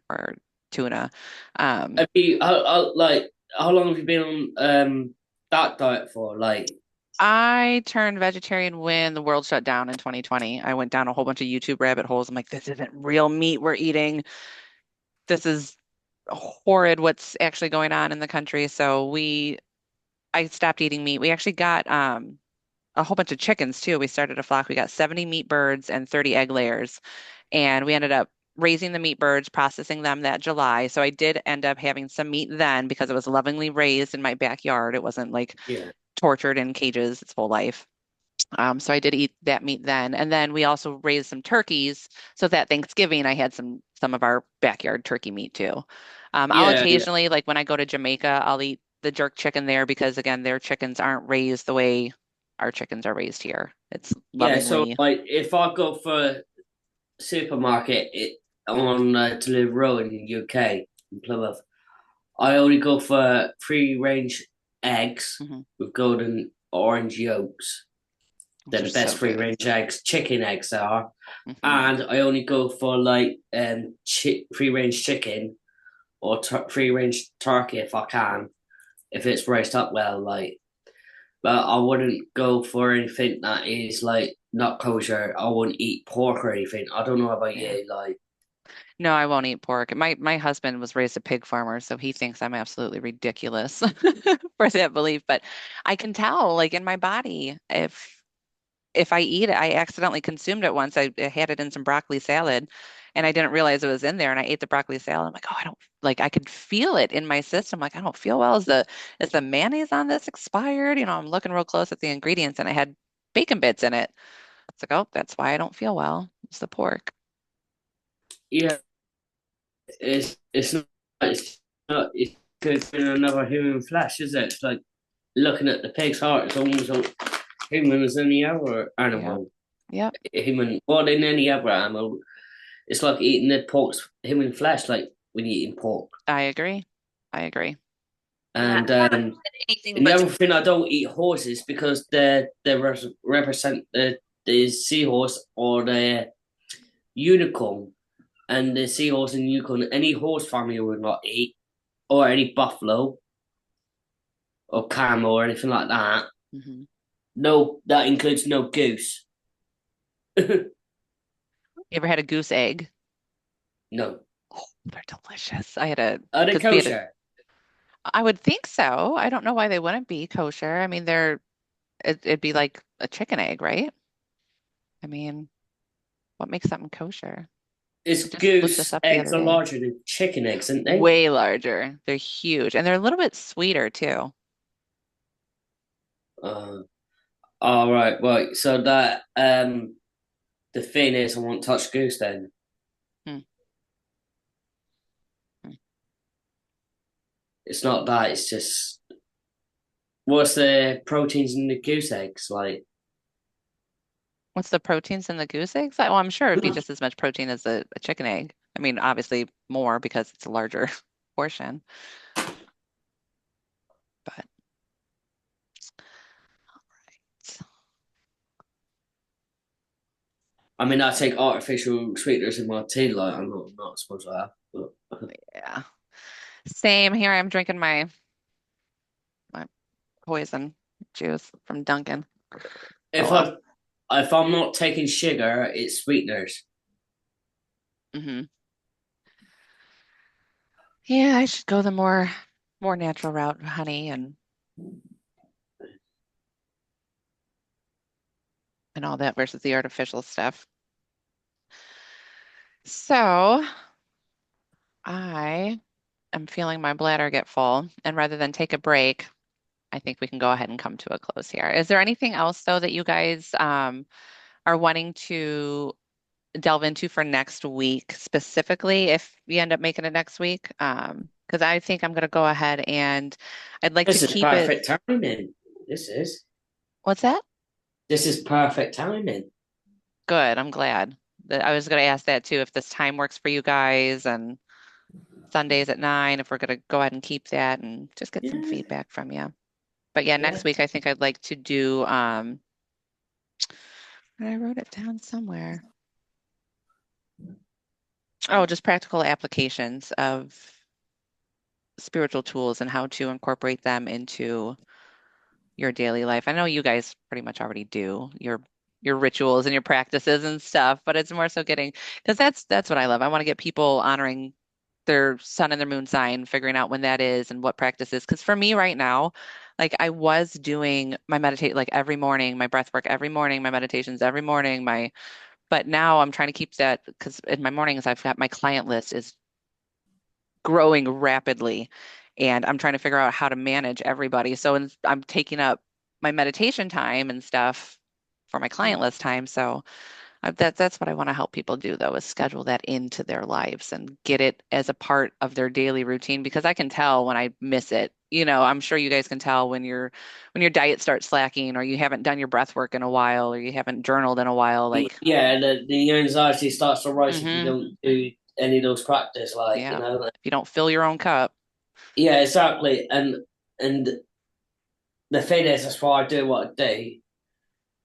or tuna. Um, Have you? Like how long have you been on that diet for? Like, I turned vegetarian when the world shut down in 2020. I went down a whole bunch of YouTube rabbit holes. I'm like, this isn't real meat we're eating. This is horrid what's actually going on in the country. I stopped eating meat. We actually got a whole bunch of chickens too. We started a flock. We got 70 meat birds and 30 egg layers. And we ended up raising the meat birds, processing them that July. So I did end up having some meat then because it was lovingly raised in my backyard. It wasn't like yeah, tortured in cages its whole life. So I did eat that meat then. And then we also raised some turkeys. So that Thanksgiving I had some of our backyard turkey meat too. I'll yeah. occasionally, like when I go to Jamaica, I'll eat the jerk chicken there because again, their chickens aren't raised the way our chickens are raised here. It's Yeah, so lovingly. like if I go for supermarket on Deliveroo in the UK in Plymouth, I only go for free range eggs Mhm. with golden orange yolks. Those They're are the so best free good. range eggs. Chicken eggs are, Hmm. and I only go for like free range chicken or free range turkey if I can, if it's raised up well. Like, but I wouldn't go for anything that is like not kosher. I wouldn't eat pork or anything. I don't know about Yeah. you. Like, No, I won't eat pork. My husband was raised a pig farmer, so he thinks I'm absolutely ridiculous for that belief. But I can tell, like in my body, if I eat it, I accidentally consumed it once. I had it in some broccoli salad and I didn't realize it was in there and I ate the broccoli salad. I'm like, oh, I don't like I could feel it in my system. Like, I don't feel well. Is the mayonnaise on this expired? I'm looking real close at the ingredients and I had bacon bits in it. It's like, oh, that's why I don't feel well. It's the pork. yeah, it's good in another human flesh, is it? It's like looking at the pig's heart. It's almost like human as any other Yep. animal. Yep. Human more than any other animal. It's like eating the pork's human flesh, like when you're eating pork. I agree. I agree. yeah, And I haven't had anything and the but other thing, I don't eat horses because they represent the seahorse or the unicorn, and the seahorse and unicorn. Any horse family would not eat, or any buffalo or camel or anything like that. Hmm. No, that includes no goose. You ever had a goose egg? No, Oh, they're delicious. I had a are they because we had a kosher? I would think so. I don't know why they wouldn't be kosher. I mean, it'd be like a chicken egg, right? I mean, what makes something kosher? I Is just looked this goose up the eggs other are day. larger than chicken eggs, aren't they? Way larger. They're huge, and they're a little bit sweeter too. Uh, all right, right. So that the thing is, I want touch goose then. Hmm. Hmm. It's not that. It's just what's the proteins in the goose eggs like? What's the proteins in the goose eggs? Well, I'm sure it'd be just as much protein as a chicken egg. I mean, obviously more because it's a larger portion, but I mean, I take artificial sweeteners in my tea. Like I'm not supposed to have. But yeah. Same here. I'm drinking my poison juice from Dunkin'. Oh if well. I'm not taking sugar, it's sweeteners. Hmm. Yeah, I should go the more natural route, honey and all that versus the artificial stuff. So I am feeling my bladder get full, and rather than take a break, I think we can go ahead and come to a close here. Is there anything else though that you guys are wanting to delve into for next week specifically if we end up making it next week? Because I think I'm going to go ahead and I'd like to This is keep it. perfect timing. This is What's that? this is perfect timing. Good. I'm glad. I was going to ask that too, if this time works for you guys and Sundays at 9, if we're going to go ahead and keep that and just get some Yeah, feedback from you. But yeah, yeah. next week I think I'd like to do I wrote it down somewhere. Oh, just practical applications of spiritual tools and how to incorporate them into your daily life. I know you guys pretty much already do your rituals and your practices and stuff, but it's more so getting because that's what I love. I want to get people honoring their sun and their moon sign, figuring out when that is and what practices. Because for me right now, like I was doing my meditate like every morning, my breath work every morning, my meditations every morning, my but now I'm trying to keep that because in my mornings I've got my client list is growing rapidly and I'm trying to figure out how to manage everybody. So I'm taking up my meditation time and stuff for my client list time. So that's what I want to help people do though, is schedule that into their lives and get it as a part of their daily routine because I can tell when I miss it. I'm sure you guys can tell when your diet starts slacking or you haven't done your breath work in a while or you haven't journaled in a while. Like, Yeah, the anxiety starts to rise if you hmm don't do any of those practice, like yeah. If you don't fill your own cup. yeah, exactly. And the thing is, that's why I do what I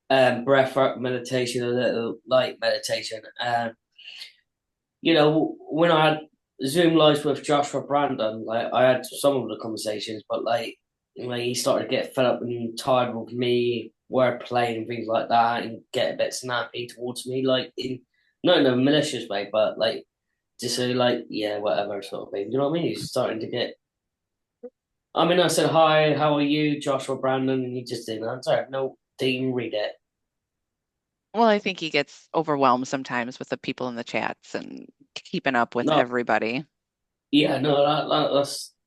do. Breath work, meditation, a little light meditation. When I had Zoom lives with Joshua Brandon, like I had some of the conversations, but like he started to get fed up and tired with me, word playing and things like that, and get a bit snappy towards me, like not in a malicious way, but like just say like yeah, whatever sort of thing. You know what I mean? He's starting to get. I mean, I said hi, how are you, Joshua Brandon, and he just didn't answer. No, didn't even read it. Well, I think he gets overwhelmed sometimes with the people in the chats and keeping up with No, everybody. yeah, no,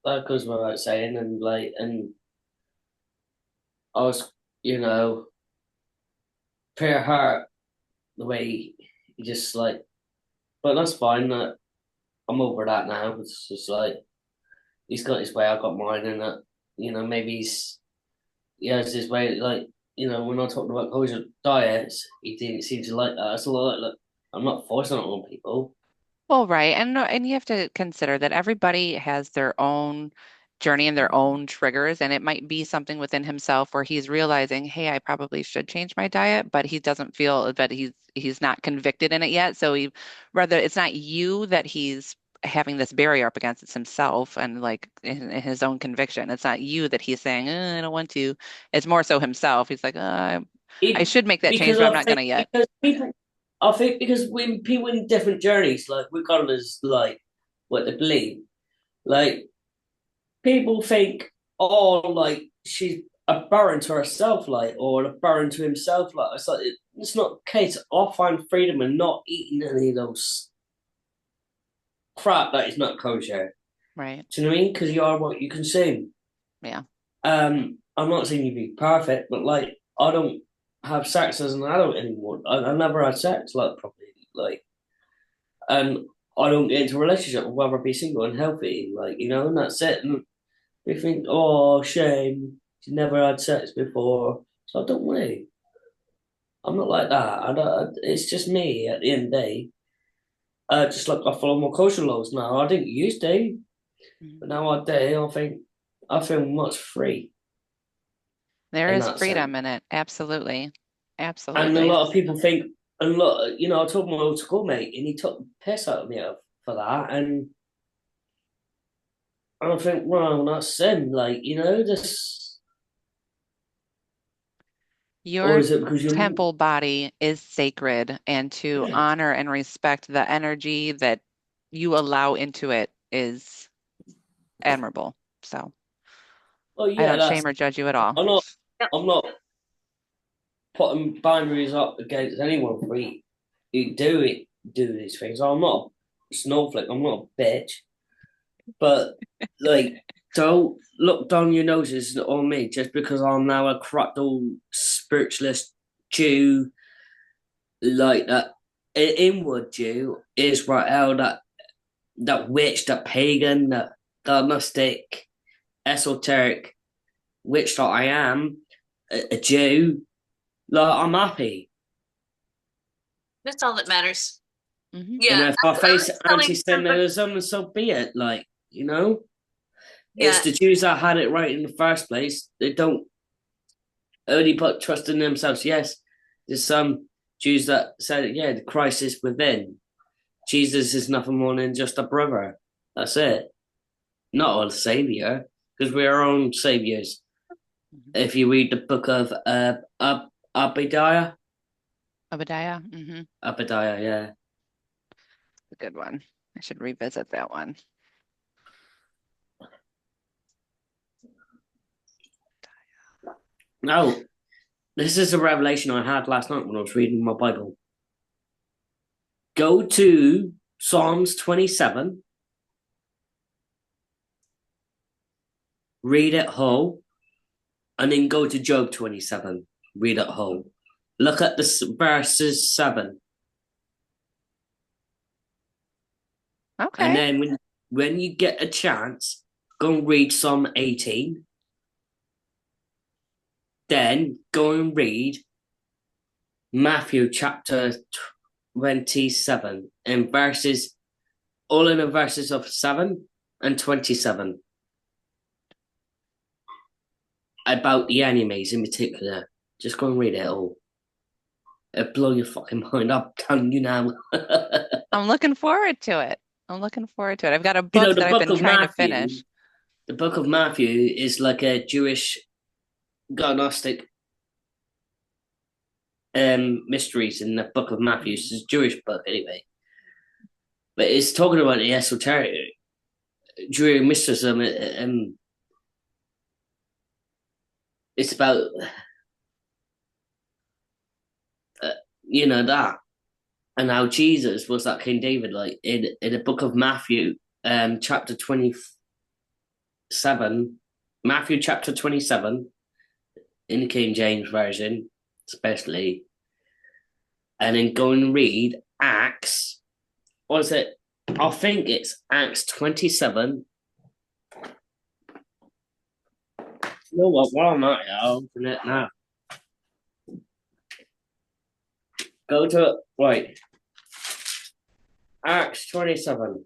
that goes without saying, and like, and I was, you know, pretty hurt the way he just like, but that's fine. That I'm over that now. It's just like he's got his way, I got mine, and that maybe he has his way. Like when I talked about kosher diets, he didn't seem to like that. It's a lot like, look, I'm not forcing it on people. Well, right. And no, and you have to consider that everybody has their own journey and their own triggers, and it might be something within himself where he's realizing, hey, I probably should change my diet, but he doesn't feel that he's not convicted in it yet. So he rather it's not you that he's having this barrier up against, it's himself and like in his own conviction. It's not you that he's saying, I don't want to. It's more so himself. He's like, I It, should make that change, because but I'm I not think gonna yet. because people, I think because when people in different journeys, like regardless, like what they believe, like people think, oh, like she's a baron to herself, like, or a baron to himself, like. It's like it's not the case. I find freedom in not eating any of those crap that is not kosher. Right. Do you know what I mean? Because you are what you consume. Yeah. I'm not saying you be perfect, but like I don't have sex as an adult anymore. I never had sex like properly, like, and I don't get into a relationship. I'd rather be single and healthy, like and that's it. And we think, oh, shame, she never had sex before, so I don't want to. I'm not like that. It's just me at the end of the day. Just like I follow my cultural laws now. I didn't used to, Mhm. but nowadays I think I feel much free There in is that sense. freedom in it. Absolutely. And a Absolutely. lot of people think, and lot, I told my old schoolmate, and he took the piss out of me for that, and I think, well, that's sin, like this, or Your is it because you're, temple body is sacred, and to yeah, honor and respect the energy that you allow into it is admirable. So oh I yeah, don't that's, shame or judge you at all. I'm not, Yep. I'm not putting boundaries up against anyone for you do these things. I'm not a snowflake. I'm not a bitch. But like, don't look down your noses on me just because I'm now a corrupt old spiritualist Jew, like that inward Jew, Israel, that witch, that pagan, that gnostic, esoteric witch that I am, a Jew. Like I'm happy. That's all that matters. Hmm. And Yeah, if I I face was telling somebody. anti-Semitism, so be it. Like, it's Yeah, the Jews that had it right in the first place. They don't only put trust in themselves. Yes, there's some Jews that said, yeah, the Christ is within. Jesus is nothing more than just a brother. That's it. Not a savior, because we're our own saviors. If you read the book of Abdiah, Obadiah, Abdiah, yeah. a good one. I should revisit that one. No, this is a revelation I had last night when I was reading my Bible. Go to Psalms 27, read it whole, and then go to Job 27, read it whole. Look at the verses 7. And Okay. then when you get a chance, go and read Psalm 18. Then go and read Matthew chapter 27 and verses, all in the verses of 7 and 27. About the animes in particular. Just go and read it all. It'll blow your fucking mind. I'm telling you now. I'm looking forward to it. I'm looking forward to it. I've got a book The that I've book been of trying to Matthew, finish. the book of Matthew is like a Jewish Gnostic mysteries in the book of Matthew. It's a Jewish book anyway. But it's talking about the esoteric Jewish mysticism. It's about uh, that, and how Jesus was that King David. Like in the book of Matthew, chapter 27, Matthew chapter 27, in the King James version, especially, and then go and read Acts. What is it? I think it's Acts 27. You know what? While I'm at it, I'll open it now. Go to right. Acts 27.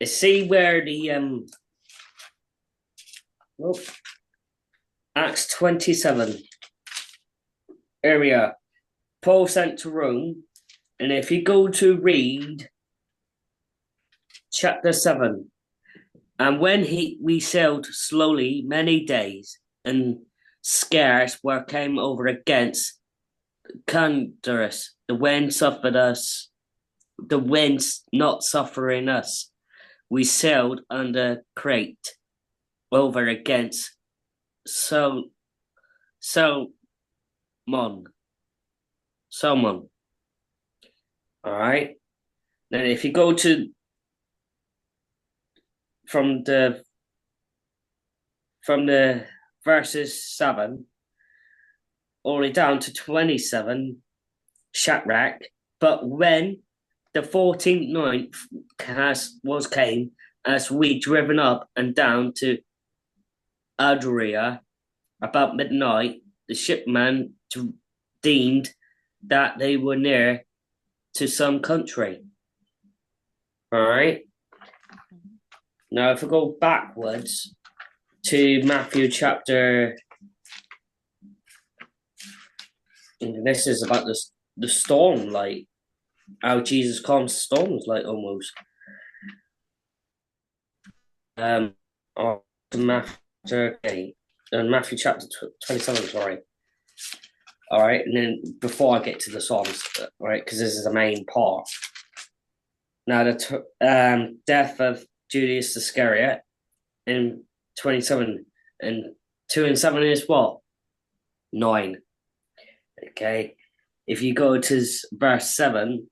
See where the oh, Acts 27 area. Paul sent to Rome, and if you go to read chapter 7, and when we sailed slowly many days, and scarce were came over against Candarus, the winds not suffering us, we sailed under Crete over against Salmon. Salmon. All right. Then if you go to from the verses 7 all the way down to 27, Shadrach. But when the 14th ninth came, as we driven up and down to Adria about midnight, the shipman deemed that they were near to some country. All right. Now, if we go backwards to Matthew chapter, this is about the storm, like how Jesus calms storms, like almost. Matthew chapter 27. Sorry. All right, and then before I get to the Psalms, right, because this is the main part. Now, the death of Judas Iscariot in 27, and 2 and 7 is what? 9. Okay, if you go to verse 7,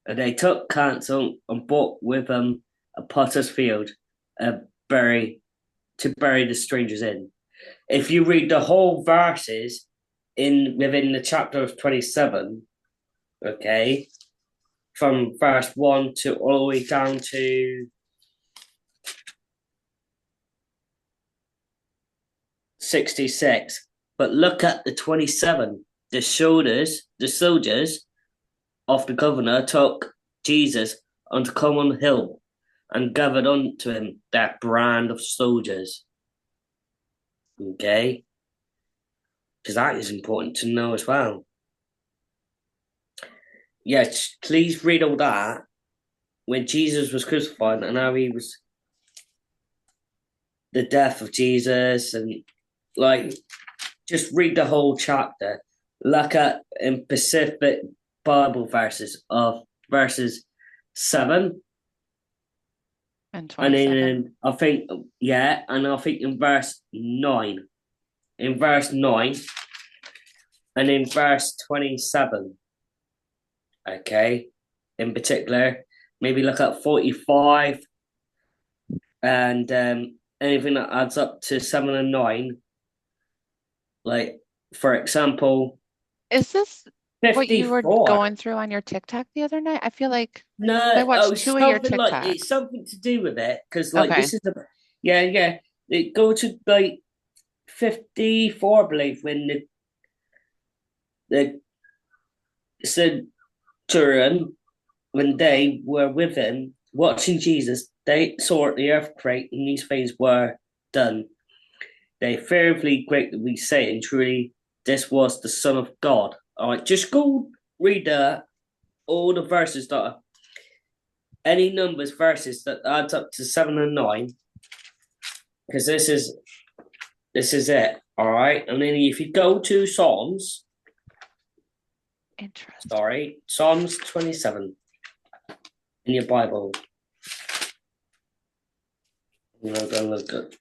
they took counsel and brought with them a potter's field, to bury the strangers in. If you read the whole verses within the chapter of 27, okay, from verse 1 to all the way down to 66, but look at the 27. The soldiers of the governor took Jesus unto Common Hill and gathered unto him that brand of soldiers. Okay? Because that is important to know as well. Yes, please read all that when Jesus was crucified and how he was the death of Jesus, and like just read the whole chapter. Look at in specific Bible verses of verses 7 And and 27. then I think in verse 9. In verse 9 and in verse 27. Okay. In particular, maybe look at 45 and anything that adds up to 7 and 9. Like, for example, Is this what you were 54. going through on your TikTok the other night? I feel like I No, watched 2 of your something like it's TikToks. something to do with it because, like, Okay. this is yeah. It go to like 54, I believe, when the centurion, when they were with him watching Jesus, they saw the earthquake and these things were done. They fearfully greatly saying, truly, this was the Son of God. All right, just go read all the verses that are any numbers verses that adds up to 7 and 9, because this is it. All right, and then if you go to Psalms, Interesting. Psalms 27 in your Bible. I'm gonna look at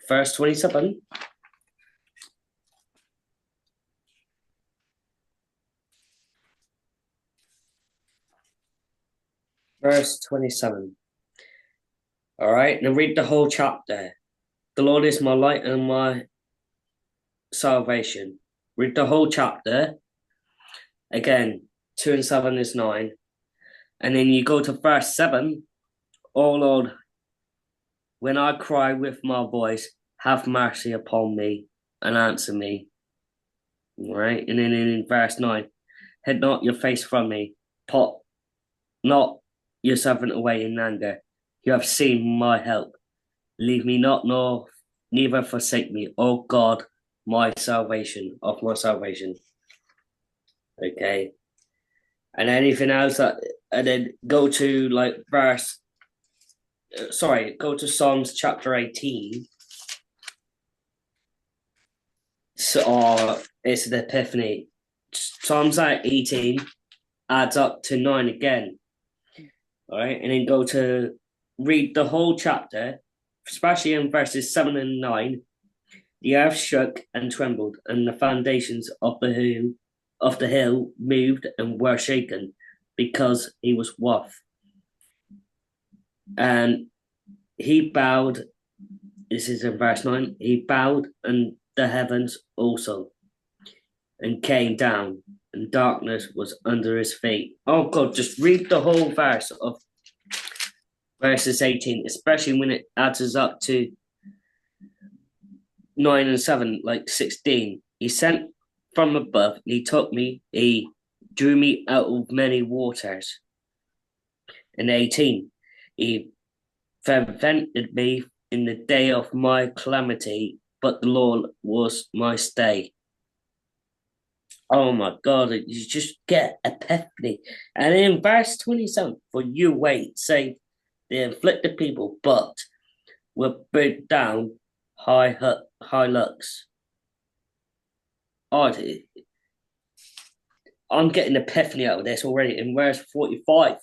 verse 27. Verse 27. All right, now read the whole chapter. The Lord is my light and my salvation. Read the whole chapter. Again, 2 and 7 is 9. And then you go to verse 7. Oh Lord, when I cry with my voice, have mercy upon me and answer me. All right, and then in verse 9, hide not your face from me, put not your servant away in anger. You have seen my help. Leave me not, nor neither forsake me, O God, my salvation, of my salvation. Okay. And anything else and then go to go to Psalms chapter 18. So it's the Epiphany. Psalms 18 adds up to 9 again. All right, and then go to read the whole chapter, especially in verses 7 and 9. The earth shook and trembled, and the foundations of the hill moved and were shaken, because he was wroth. And he bowed, this is in verse 9, he bowed and the heavens also, and came down, and darkness was under his feet. Oh God, just read the whole verse of verses 18, especially when it adds up to 9 and 7, like 16. He sent from above, and he took me, he drew me out of many waters. And 18, he prevented me in the day of my calamity, but the Lord was my stay. Oh my God, you just get epiphany. And in verse 27, for you wait, say the afflicted people, but will bring down high looks. Oh, I'm getting epiphany out of this already in verse 45,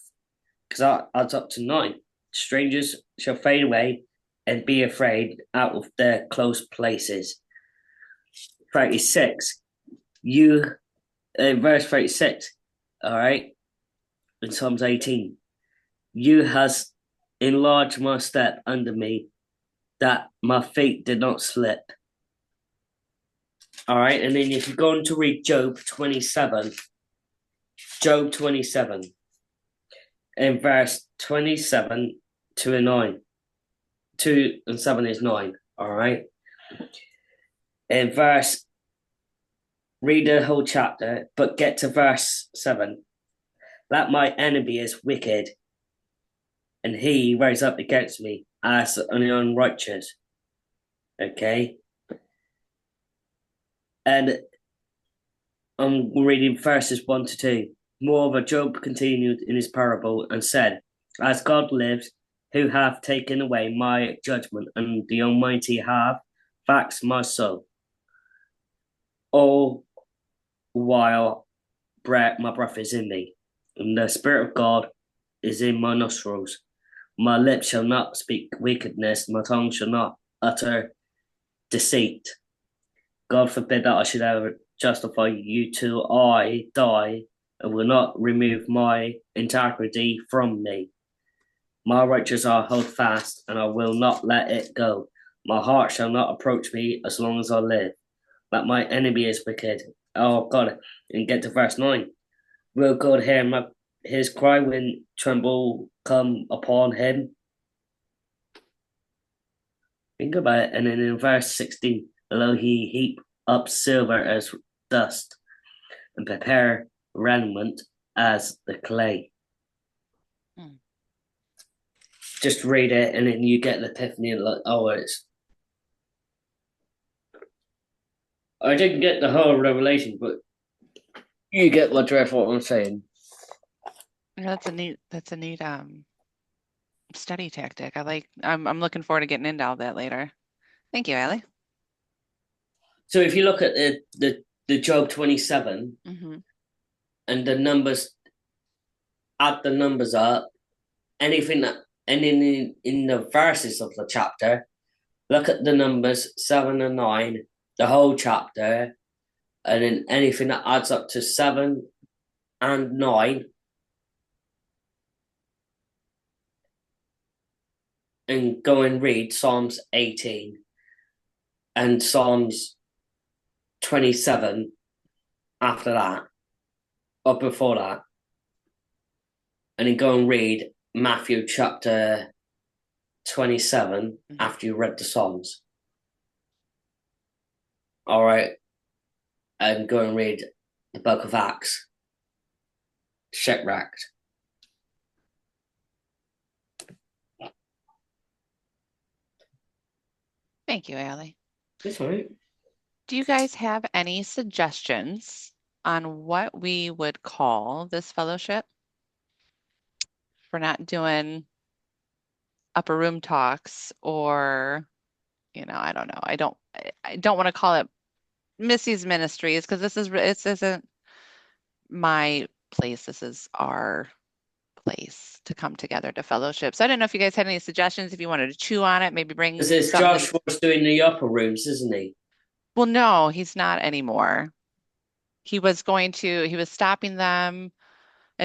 because that adds up to 9. Strangers shall fade away and be afraid out of their close places. 36, you, verse 36, all right, in Psalms 18, you has enlarged my step under me, that my feet did not slip. All right, and then if you're going to read Job 27, in verse 27 to a 9, 2 and 7 is 9, all right? In verse, read the whole chapter, but get to verse 7. That my enemy is wicked, and he rose up against me as an unrighteous. Okay? And I'm reading verses 1 to 2. Moreover, Job continued in his parable and said, as God lives, who hath taken away my judgment, and the Almighty hath vexed my soul. All while my breath is in me, and the Spirit of God is in my nostrils. My lips shall not speak wickedness, my tongue shall not utter deceit. God forbid that I should ever justify you till I die, and will not remove my integrity from me. My righteous I hold fast, and I will not let it go. My heart shall not approach me as long as I live. But my enemy is wicked. Oh God, and get to verse 9. Will God hear his cry when tremble come upon him? Think about it. And then in verse 16, although he heap up silver as dust, and prepare raiment as the clay. Just read it, and then you get the epiphany, and like, oh, it's. I didn't get the whole revelation, but you get the drift what I'm saying. That's a neat study tactic. I'm looking forward to getting into all that later. Thank you, Allie. So if you look at the Job 27 and the numbers, add the numbers up, anything that, and in the verses of the chapter, look at the numbers 7 and 9, the whole chapter, and then anything that adds up to 7 and 9, and go and read Psalms 18 and Psalms 27 after that, or before that, and then go and read Matthew chapter 27 after you read the Psalms. All right, and go and read the book of Acts. Shipwrecked. Thank you, Allie. That's all right. Do you guys have any suggestions on what we would call this fellowship? If we're not doing upper room talks, or I don't know. I don't want to call it Missy's Ministries, because this isn't my place. This is our place to come together to fellowship. So I don't know if you guys had any suggestions, if you wanted to chew on it, maybe bring Because it's something. Josh was doing the upper rooms, isn't he? Well, no, he's not anymore. He was stopping them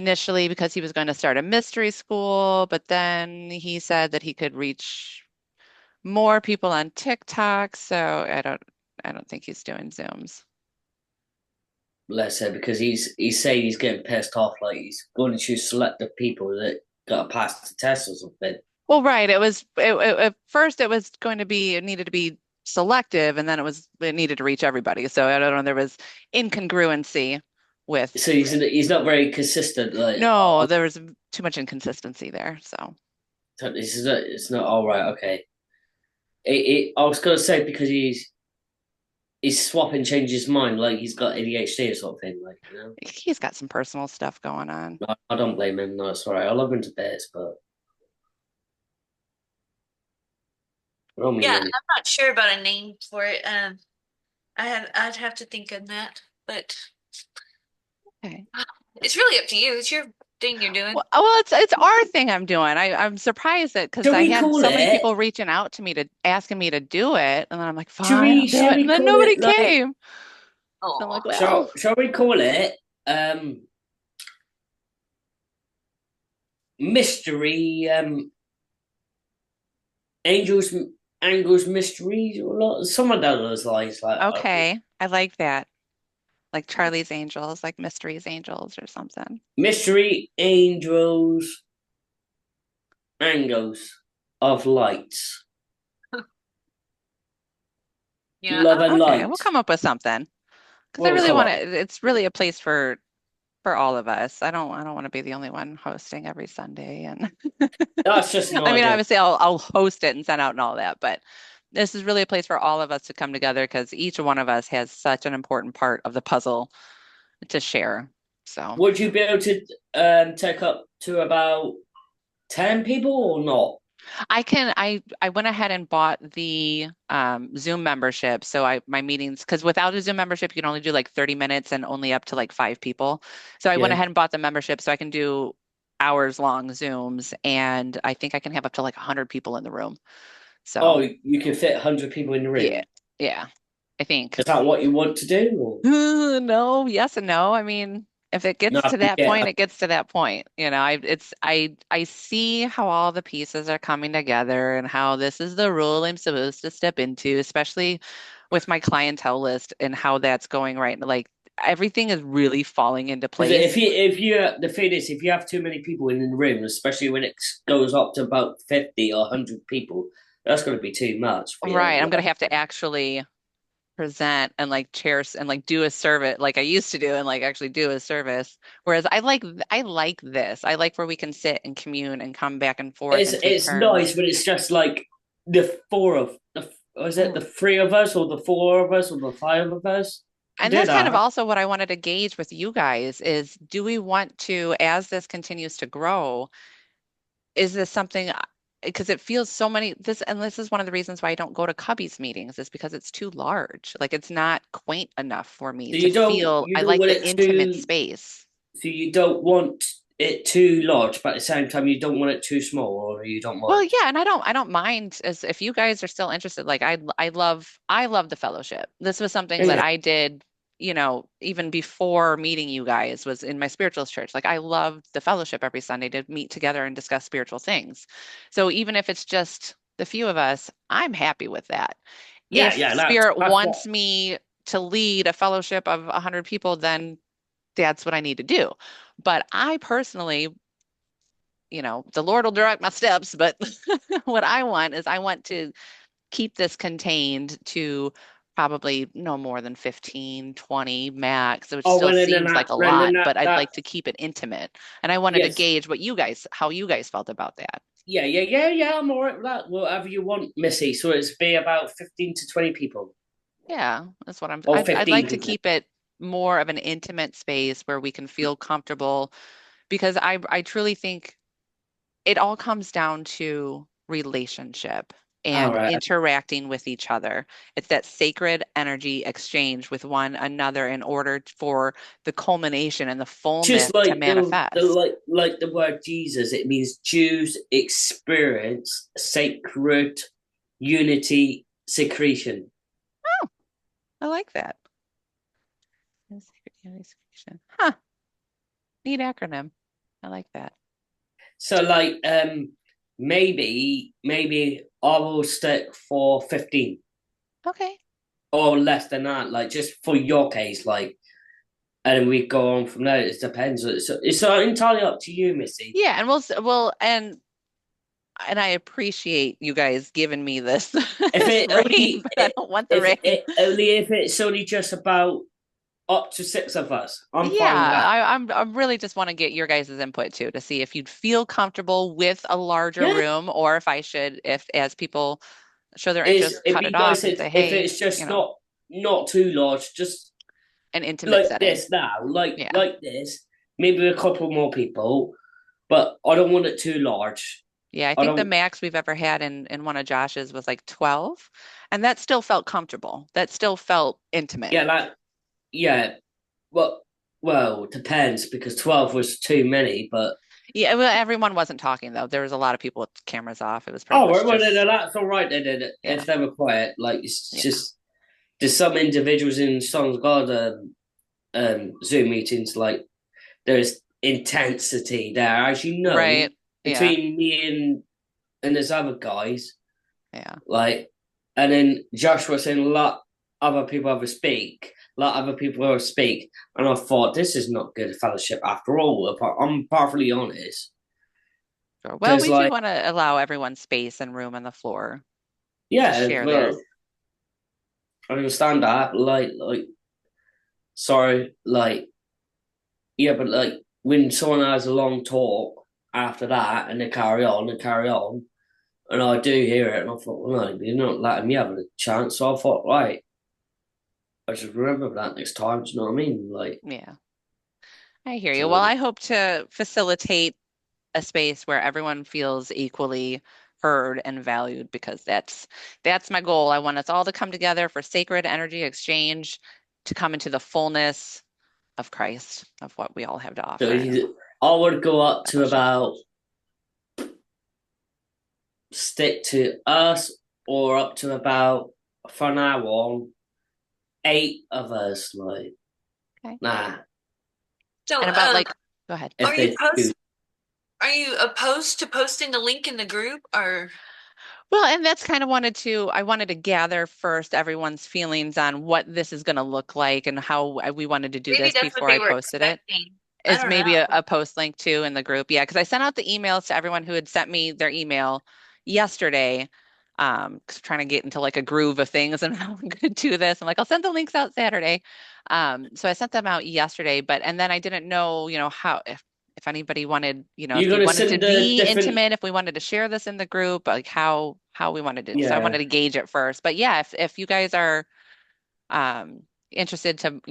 initially because he was going to start a mystery school, but then he said that he could reach more people on TikTok. So I don't think he's doing Zooms. Let's say because he's saying he's getting pissed off, like he's going to choose selective people that got to pass the test or something. Well, right. At first it was going to be, it needed to be selective, and then it needed to reach everybody. So I don't know, there was incongruency with, So he's not very consistent. Like, no, there was too much inconsistency there. So it's not all right. Okay, I was gonna say because he's swapping, change his mind, like he's got ADHD or something. Like, he's got some personal stuff going on. I don't blame him. No, it's all right. I love him to bits, but I don't mean Yeah, any. I'm not sure about a name for it. I'd have to think on that, but Okay. it's really up to you. It's your thing you're doing. Well, it's our thing I'm doing. I'm surprised that because Should I we had call so many it? people reaching out to me to asking me to do it, and then I'm like, Should fine, I'll we? do Should it, and we then call nobody it like? came. So I'm like, Oh, well, Shall we call it mystery angels angels mysteries or not? Someone down those lines, like okay, I like that. Like Charlie's Angels, like Mystery's Angels or something. mystery angels angles of lights, yeah. love and Okay, we'll light. come up with something because I What will really come want up? to. It's really a place for all of us. I don't want to be the only one hosting every Sunday. And That's just an I mean, idea. obviously, I'll host it and send out and all that, but this is really a place for all of us to come together because each one of us has such an important part of the puzzle to share. So Would you be able to take up to about 10 people or not? I went ahead and bought the Zoom membership. So my meetings, because without a Zoom membership, you can only do like 30 minutes and only up to like 5 people. So I went Yeah. ahead and bought the membership so I can do hours long Zooms, and I think I can have up to like 100 people in the room. Oh, So you can fit 100 people in the yeah, room. yeah, I think. Is that what you want to do? Or? No, yes and no. I mean, if it No, gets to that yeah. point, it gets to that point. I see how all the pieces are coming together and how this is the role I'm supposed to step into, especially with my clientele list and how that's going right. Like everything is really falling into Because if place. the thing is, if you have too many people in the room, especially when it goes up to about 50 or 100 people, that's going to be too much for Right. I'm you. gonna have to actually present and like chairs and like do a service like I used to do and like actually do a service. Whereas I like this. I like where we can sit and commune and come back and forth and take It's turns. nice, but it's just like the four of the was it the R- three of us or the four of us or the five of us can And do that's kind of that. also what I wanted to gauge with you guys is do we want to, as this continues to grow, is this something because it feels so many this is one of the reasons why I don't go to Cubby's meetings is because it's too large. Like it's not quaint enough for me So to feel you I don't like want the it intimate too space. so you don't want it too large, but at the same time you don't want it too small, or you don't Well, mind. yeah, and I don't mind as if you guys are still interested. Like I love the fellowship. This was something that Yeah. I did, even before meeting you guys was in my spiritualist church. Like I loved the fellowship every Sunday to meet together and discuss spiritual things. So even if it's just the few of us, I'm happy with that. Yeah, If yeah, Spirit that's what wants me to lead a fellowship of 100 people, then that's what I need to do. But I personally the Lord will direct my steps, but what I want is I want to keep this contained to probably no more than 15, 20 max, which oh still well seems like a then lot, but I'd that like to keep it intimate. And I wanted to yes. gauge how you guys felt about that. Yeah, I'm all right with that. Whatever you want, Missy. So it's be about 15 to 20 people. Yeah, that's what Or I'd like 15 to people. keep it more of an intimate space where we can feel comfortable because I truly think it all comes down to relationship All and right. interacting with each other. It's that sacred energy exchange with one another in order for the culmination and the fullness Just to like the manifest. like the word Jesus, it means Jews experience sacred unity secretion. I like that. Sacred unity. Huh, neat acronym. I like that. So like maybe I will stick for 15 Okay. or less than that, like just for your case, like, and we go on from there. It depends. It's entirely up to you, Missy. Yeah, and we'll and I appreciate you guys giving me this If this it rain, only but I don't want the if rain. it only if it's only just about up to six of us, I'm Yeah, fine with that. I'm really just want to get your guys' input too to see if you'd feel comfortable with a larger Yeah, room or if I should, if as people show their is interest, if cut it you guys off and said say, if hey, it's just you know, not too large, just an intimate like setting. this now, Yeah. like this, maybe a couple more people, but I don't want it too large. Yeah, I I think the don't. max we've ever had in one of Josh's was like 12, and that still felt comfortable. That still felt intimate. Yeah, like yeah. Well, it depends because 12 was too many, but Yeah, well, everyone wasn't talking though. There was a lot of people with cameras off. It was pretty oh, much well, just, that's all right then. yeah, If they were quiet, like it's yeah. just there's some individuals in Sons of God Zoom meetings, like there's intensity there, as you know, Right. Yeah. between me and there's other guys, Yeah. like, and then Joshua saying let other people ever speak, let other people ever speak, and I thought this is not good fellowship after all. If I'm perfectly honest, Sure. Well, because we do like want to allow everyone space and room on the floor to yeah, share well, this. I understand that, sorry, like yeah, but like when someone has a long talk after that and they carry on, and I do hear it, and I thought, well, no, you're not letting me have a chance. So I thought, right, I should remember that next time. Do you know what I mean? Like, Yeah, I hear you. Well, so I hope to facilitate a space where everyone feels equally heard and valued because that's my goal. I want us all to come together for sacred energy exchange to come into the fullness of Christ, of what we all have to offer in I would go up to fellowship. about stick to us or up to about from now on 8 of us. Like, Okay. nah, So, And about like, go ahead. if they do, are you opposed to posting the link in the group or Well, and that's kind of I wanted to gather first everyone's feelings on what this is going to look like and how we wanted to do maybe this that's what before I they were posted it. expecting? I Is don't maybe know. a post link too in the group. Yeah, because I sent out the emails to everyone who had sent me their email yesterday. 'Cause I'm trying to get into like a groove of things and how I'm gonna do this. I'm like, I'll send the links out Saturday. So I sent them out yesterday, but and then I didn't know, how if anybody wanted, you're if you gonna wanted to send the be different, intimate, if we wanted to share this in the group, like how we wanted to. So I wanted yeah. to gauge it first. But yeah, if you guys are um interested to,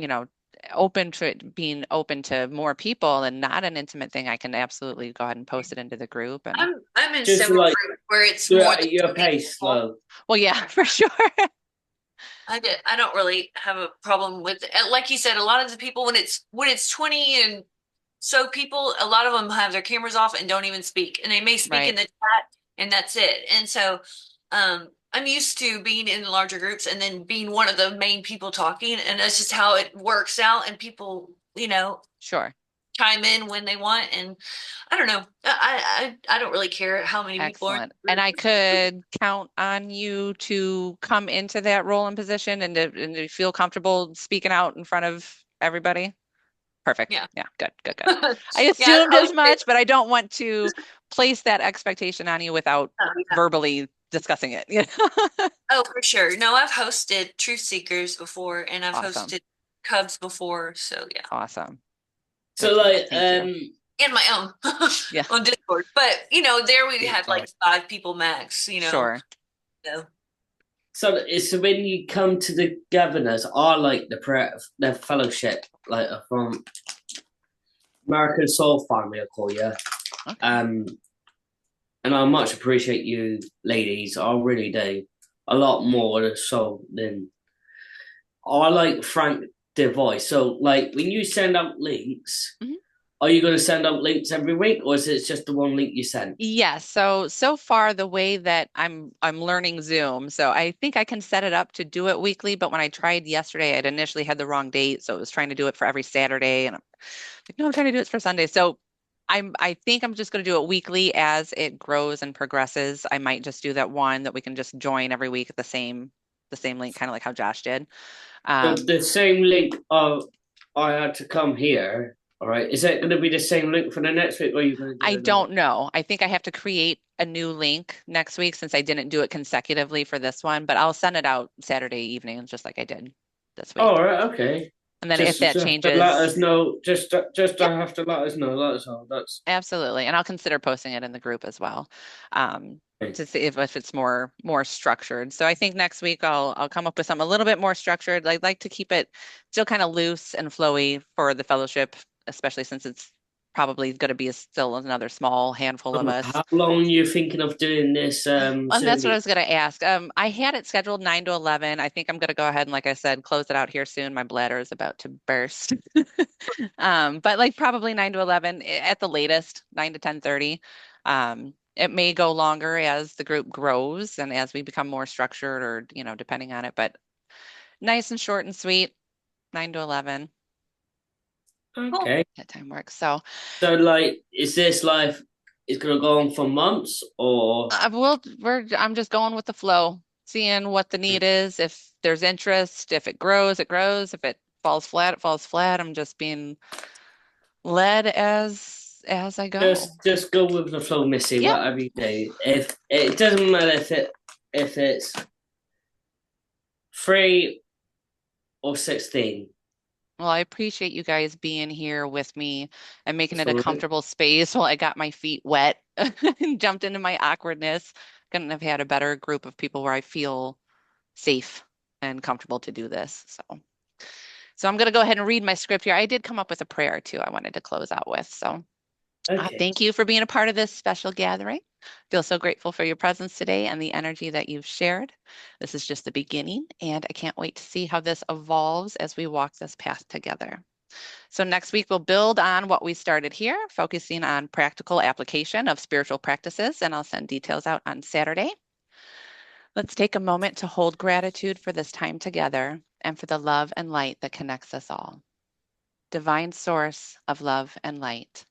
open to it being open to more people and not an intimate thing, I can absolutely go ahead and post it into the group. And I'm in Just several like groups where it's do it more at than your 20 pace, people. slow. well, yeah, for sure. I don't really have a problem with it. Like you said, a lot of the people when it's 20 and so people, a lot of them have their cameras off and don't even speak, and they may speak in Right. the chat, and that's it. And so, I'm used to being in larger groups and then being one of the main people talking, and that's just how it works out. And people, Sure. chime in when they want, and I don't know. I don't really care how many people are in Excellent. the And group. I could count on you to come into that role and position and to feel comfortable speaking out in front of everybody. Perfect. Yeah. Yeah, good, good, good. I Yeah, I assumed always as say, much, but I don't want to place that expectation on you without yeah. verbally discussing it. Oh, for sure. No, I've hosted Truth Seekers before, and I've Awesome. hosted Cubs before, so yeah. Awesome. So Good to know. like Thank you. And my own Yeah, on Discord. But there we had sorry. like 5 people max. sure. So So it's when you come to the governors, I like the fellowship, like from American Soul Family, I call you. Okay. Um, and I much appreciate you, ladies. I really do. A lot more so than I like Frank DeVoy. So, like, when you send out links, Mhm. are you going to send out links every week, or is it just the one link you send? Yes, so far the way that I'm learning Zoom, so I think I can set it up to do it weekly, but when I tried yesterday, I'd initially had the wrong date, so it was trying to do it for every Saturday, and I'm like, no, I'm trying to do it for Sunday. So I think I'm just going to do it weekly as it grows and progresses. I might just do that one that we can just join every week at the same link, kind of like how Josh did. But Um, the same link of I had to come here. All right. Is that going to be the same link for the next week, or are you going to I do another? don't know. I think I have to create a new link next week since I didn't do it consecutively for this one, but I'll send it out Saturday evening, just like I did this Oh, week. all right. Okay. And then if Just that have to let us changes, know. Just to yep, have to let us know. Let us know. That's absolutely. And I'll consider posting it in the group as well. Um, okay. to see if it's more structured. So I think next week I'll come up with something a little bit more structured. I'd like to keep it still kind of loose and flowy for the fellowship, especially since it's probably going to be still another small handful of us. How long are you thinking of doing this, And that's what I Cindy? was going to ask. I had it scheduled 9 to 11. I think I'm going to go ahead and, like I said, close it out here soon. My bladder is about to burst. But like probably 9 to 11 at the latest, 9 to 10:30. It may go longer as the group grows and as we become more structured or, depending on it, but nice and short and sweet, 9 to 11. Cool. Okay. That time works. So So, like, is this life is going to go on for months, or I'm just going with the flow, seeing what the need is. If there's interest, if it grows, it grows. If it falls flat, it falls flat. I'm just being led as I go. just go with the flow, Missy? Yep. Whatever you do. If it doesn't matter if it's 3 or 16. Well, I appreciate you guys being here with me and making That's it a all right. comfortable space while I got my feet wet and jumped into my awkwardness. Couldn't have had a better group of people where I feel safe and comfortable to do this. So I'm going to go ahead and read my script here. I did come up with a prayer too, I wanted to close out with. So Okay. thank you for being a part of this special gathering. Feel so grateful for your presence today and the energy that you've shared. This is just the beginning, and I can't wait to see how this evolves as we walk this path together. So next week, we'll build on what we started here, focusing on practical application of spiritual practices, and I'll send details out on Saturday. Let's take a moment to hold gratitude for this time together and for the love and light that connects us all. Divine source of love and light,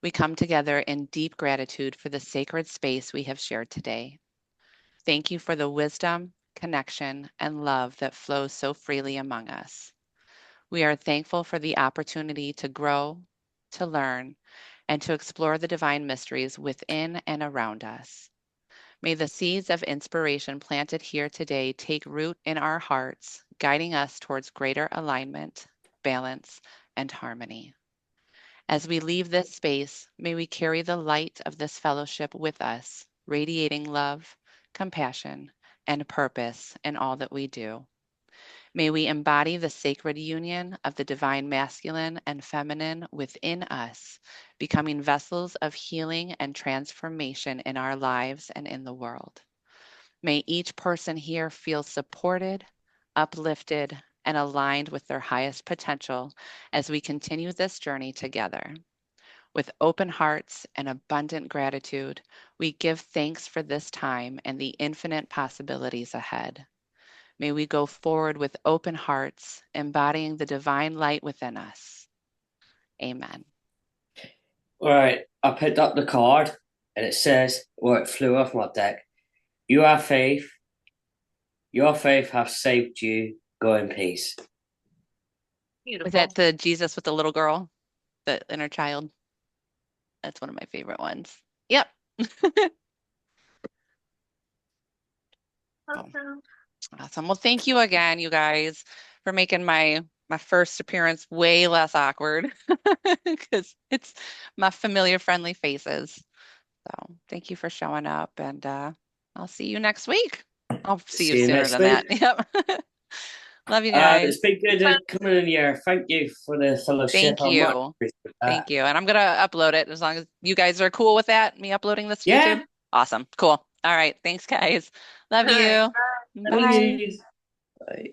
we come together in deep gratitude for the sacred space we have shared today. Thank you for the wisdom, connection, and love that flows so freely among us. We are thankful for the opportunity to grow, to learn, and to explore the divine mysteries within and around us. May the seeds of inspiration planted here today take root in our hearts, guiding us towards greater alignment, balance, and harmony. As we leave this space, may we carry the light of this fellowship with us, radiating love, compassion, and purpose in all that we do. May we embody the sacred union of the divine masculine and feminine within us, becoming vessels of healing and transformation in our lives and in the world. May each person here feel supported, uplifted, and aligned with their highest potential as we continue this journey together. With open hearts and abundant gratitude, we give thanks for this time and the infinite possibilities ahead. May we go forward with open hearts, embodying the divine light within us. Amen. All right. I picked up the card, and it says, well, it flew off my deck. You have faith. Your faith has saved you. Go in peace. Was Beautiful. that the Jesus with the little girl, the inner child? That's one of my favorite ones. Yep. Oh, Awesome. awesome. Well, thank you again, you guys, for making my first appearance way less awkward because it's my familiar, friendly faces. So thank you for showing up, and I'll see you next week. I'll see you See you sooner next than that. week. Yep. Love you guys. It's been good coming in here. Thank you for the fellowship. Thank I much you. appreciate Thank that. you. And I'm gonna upload it as long as you guys are cool with that, me uploading this to YouTube. Yeah. Awesome. Cool. All right. Thanks, guys. Love All right. you. Love you Love too. Bye. you. Bye. Bye.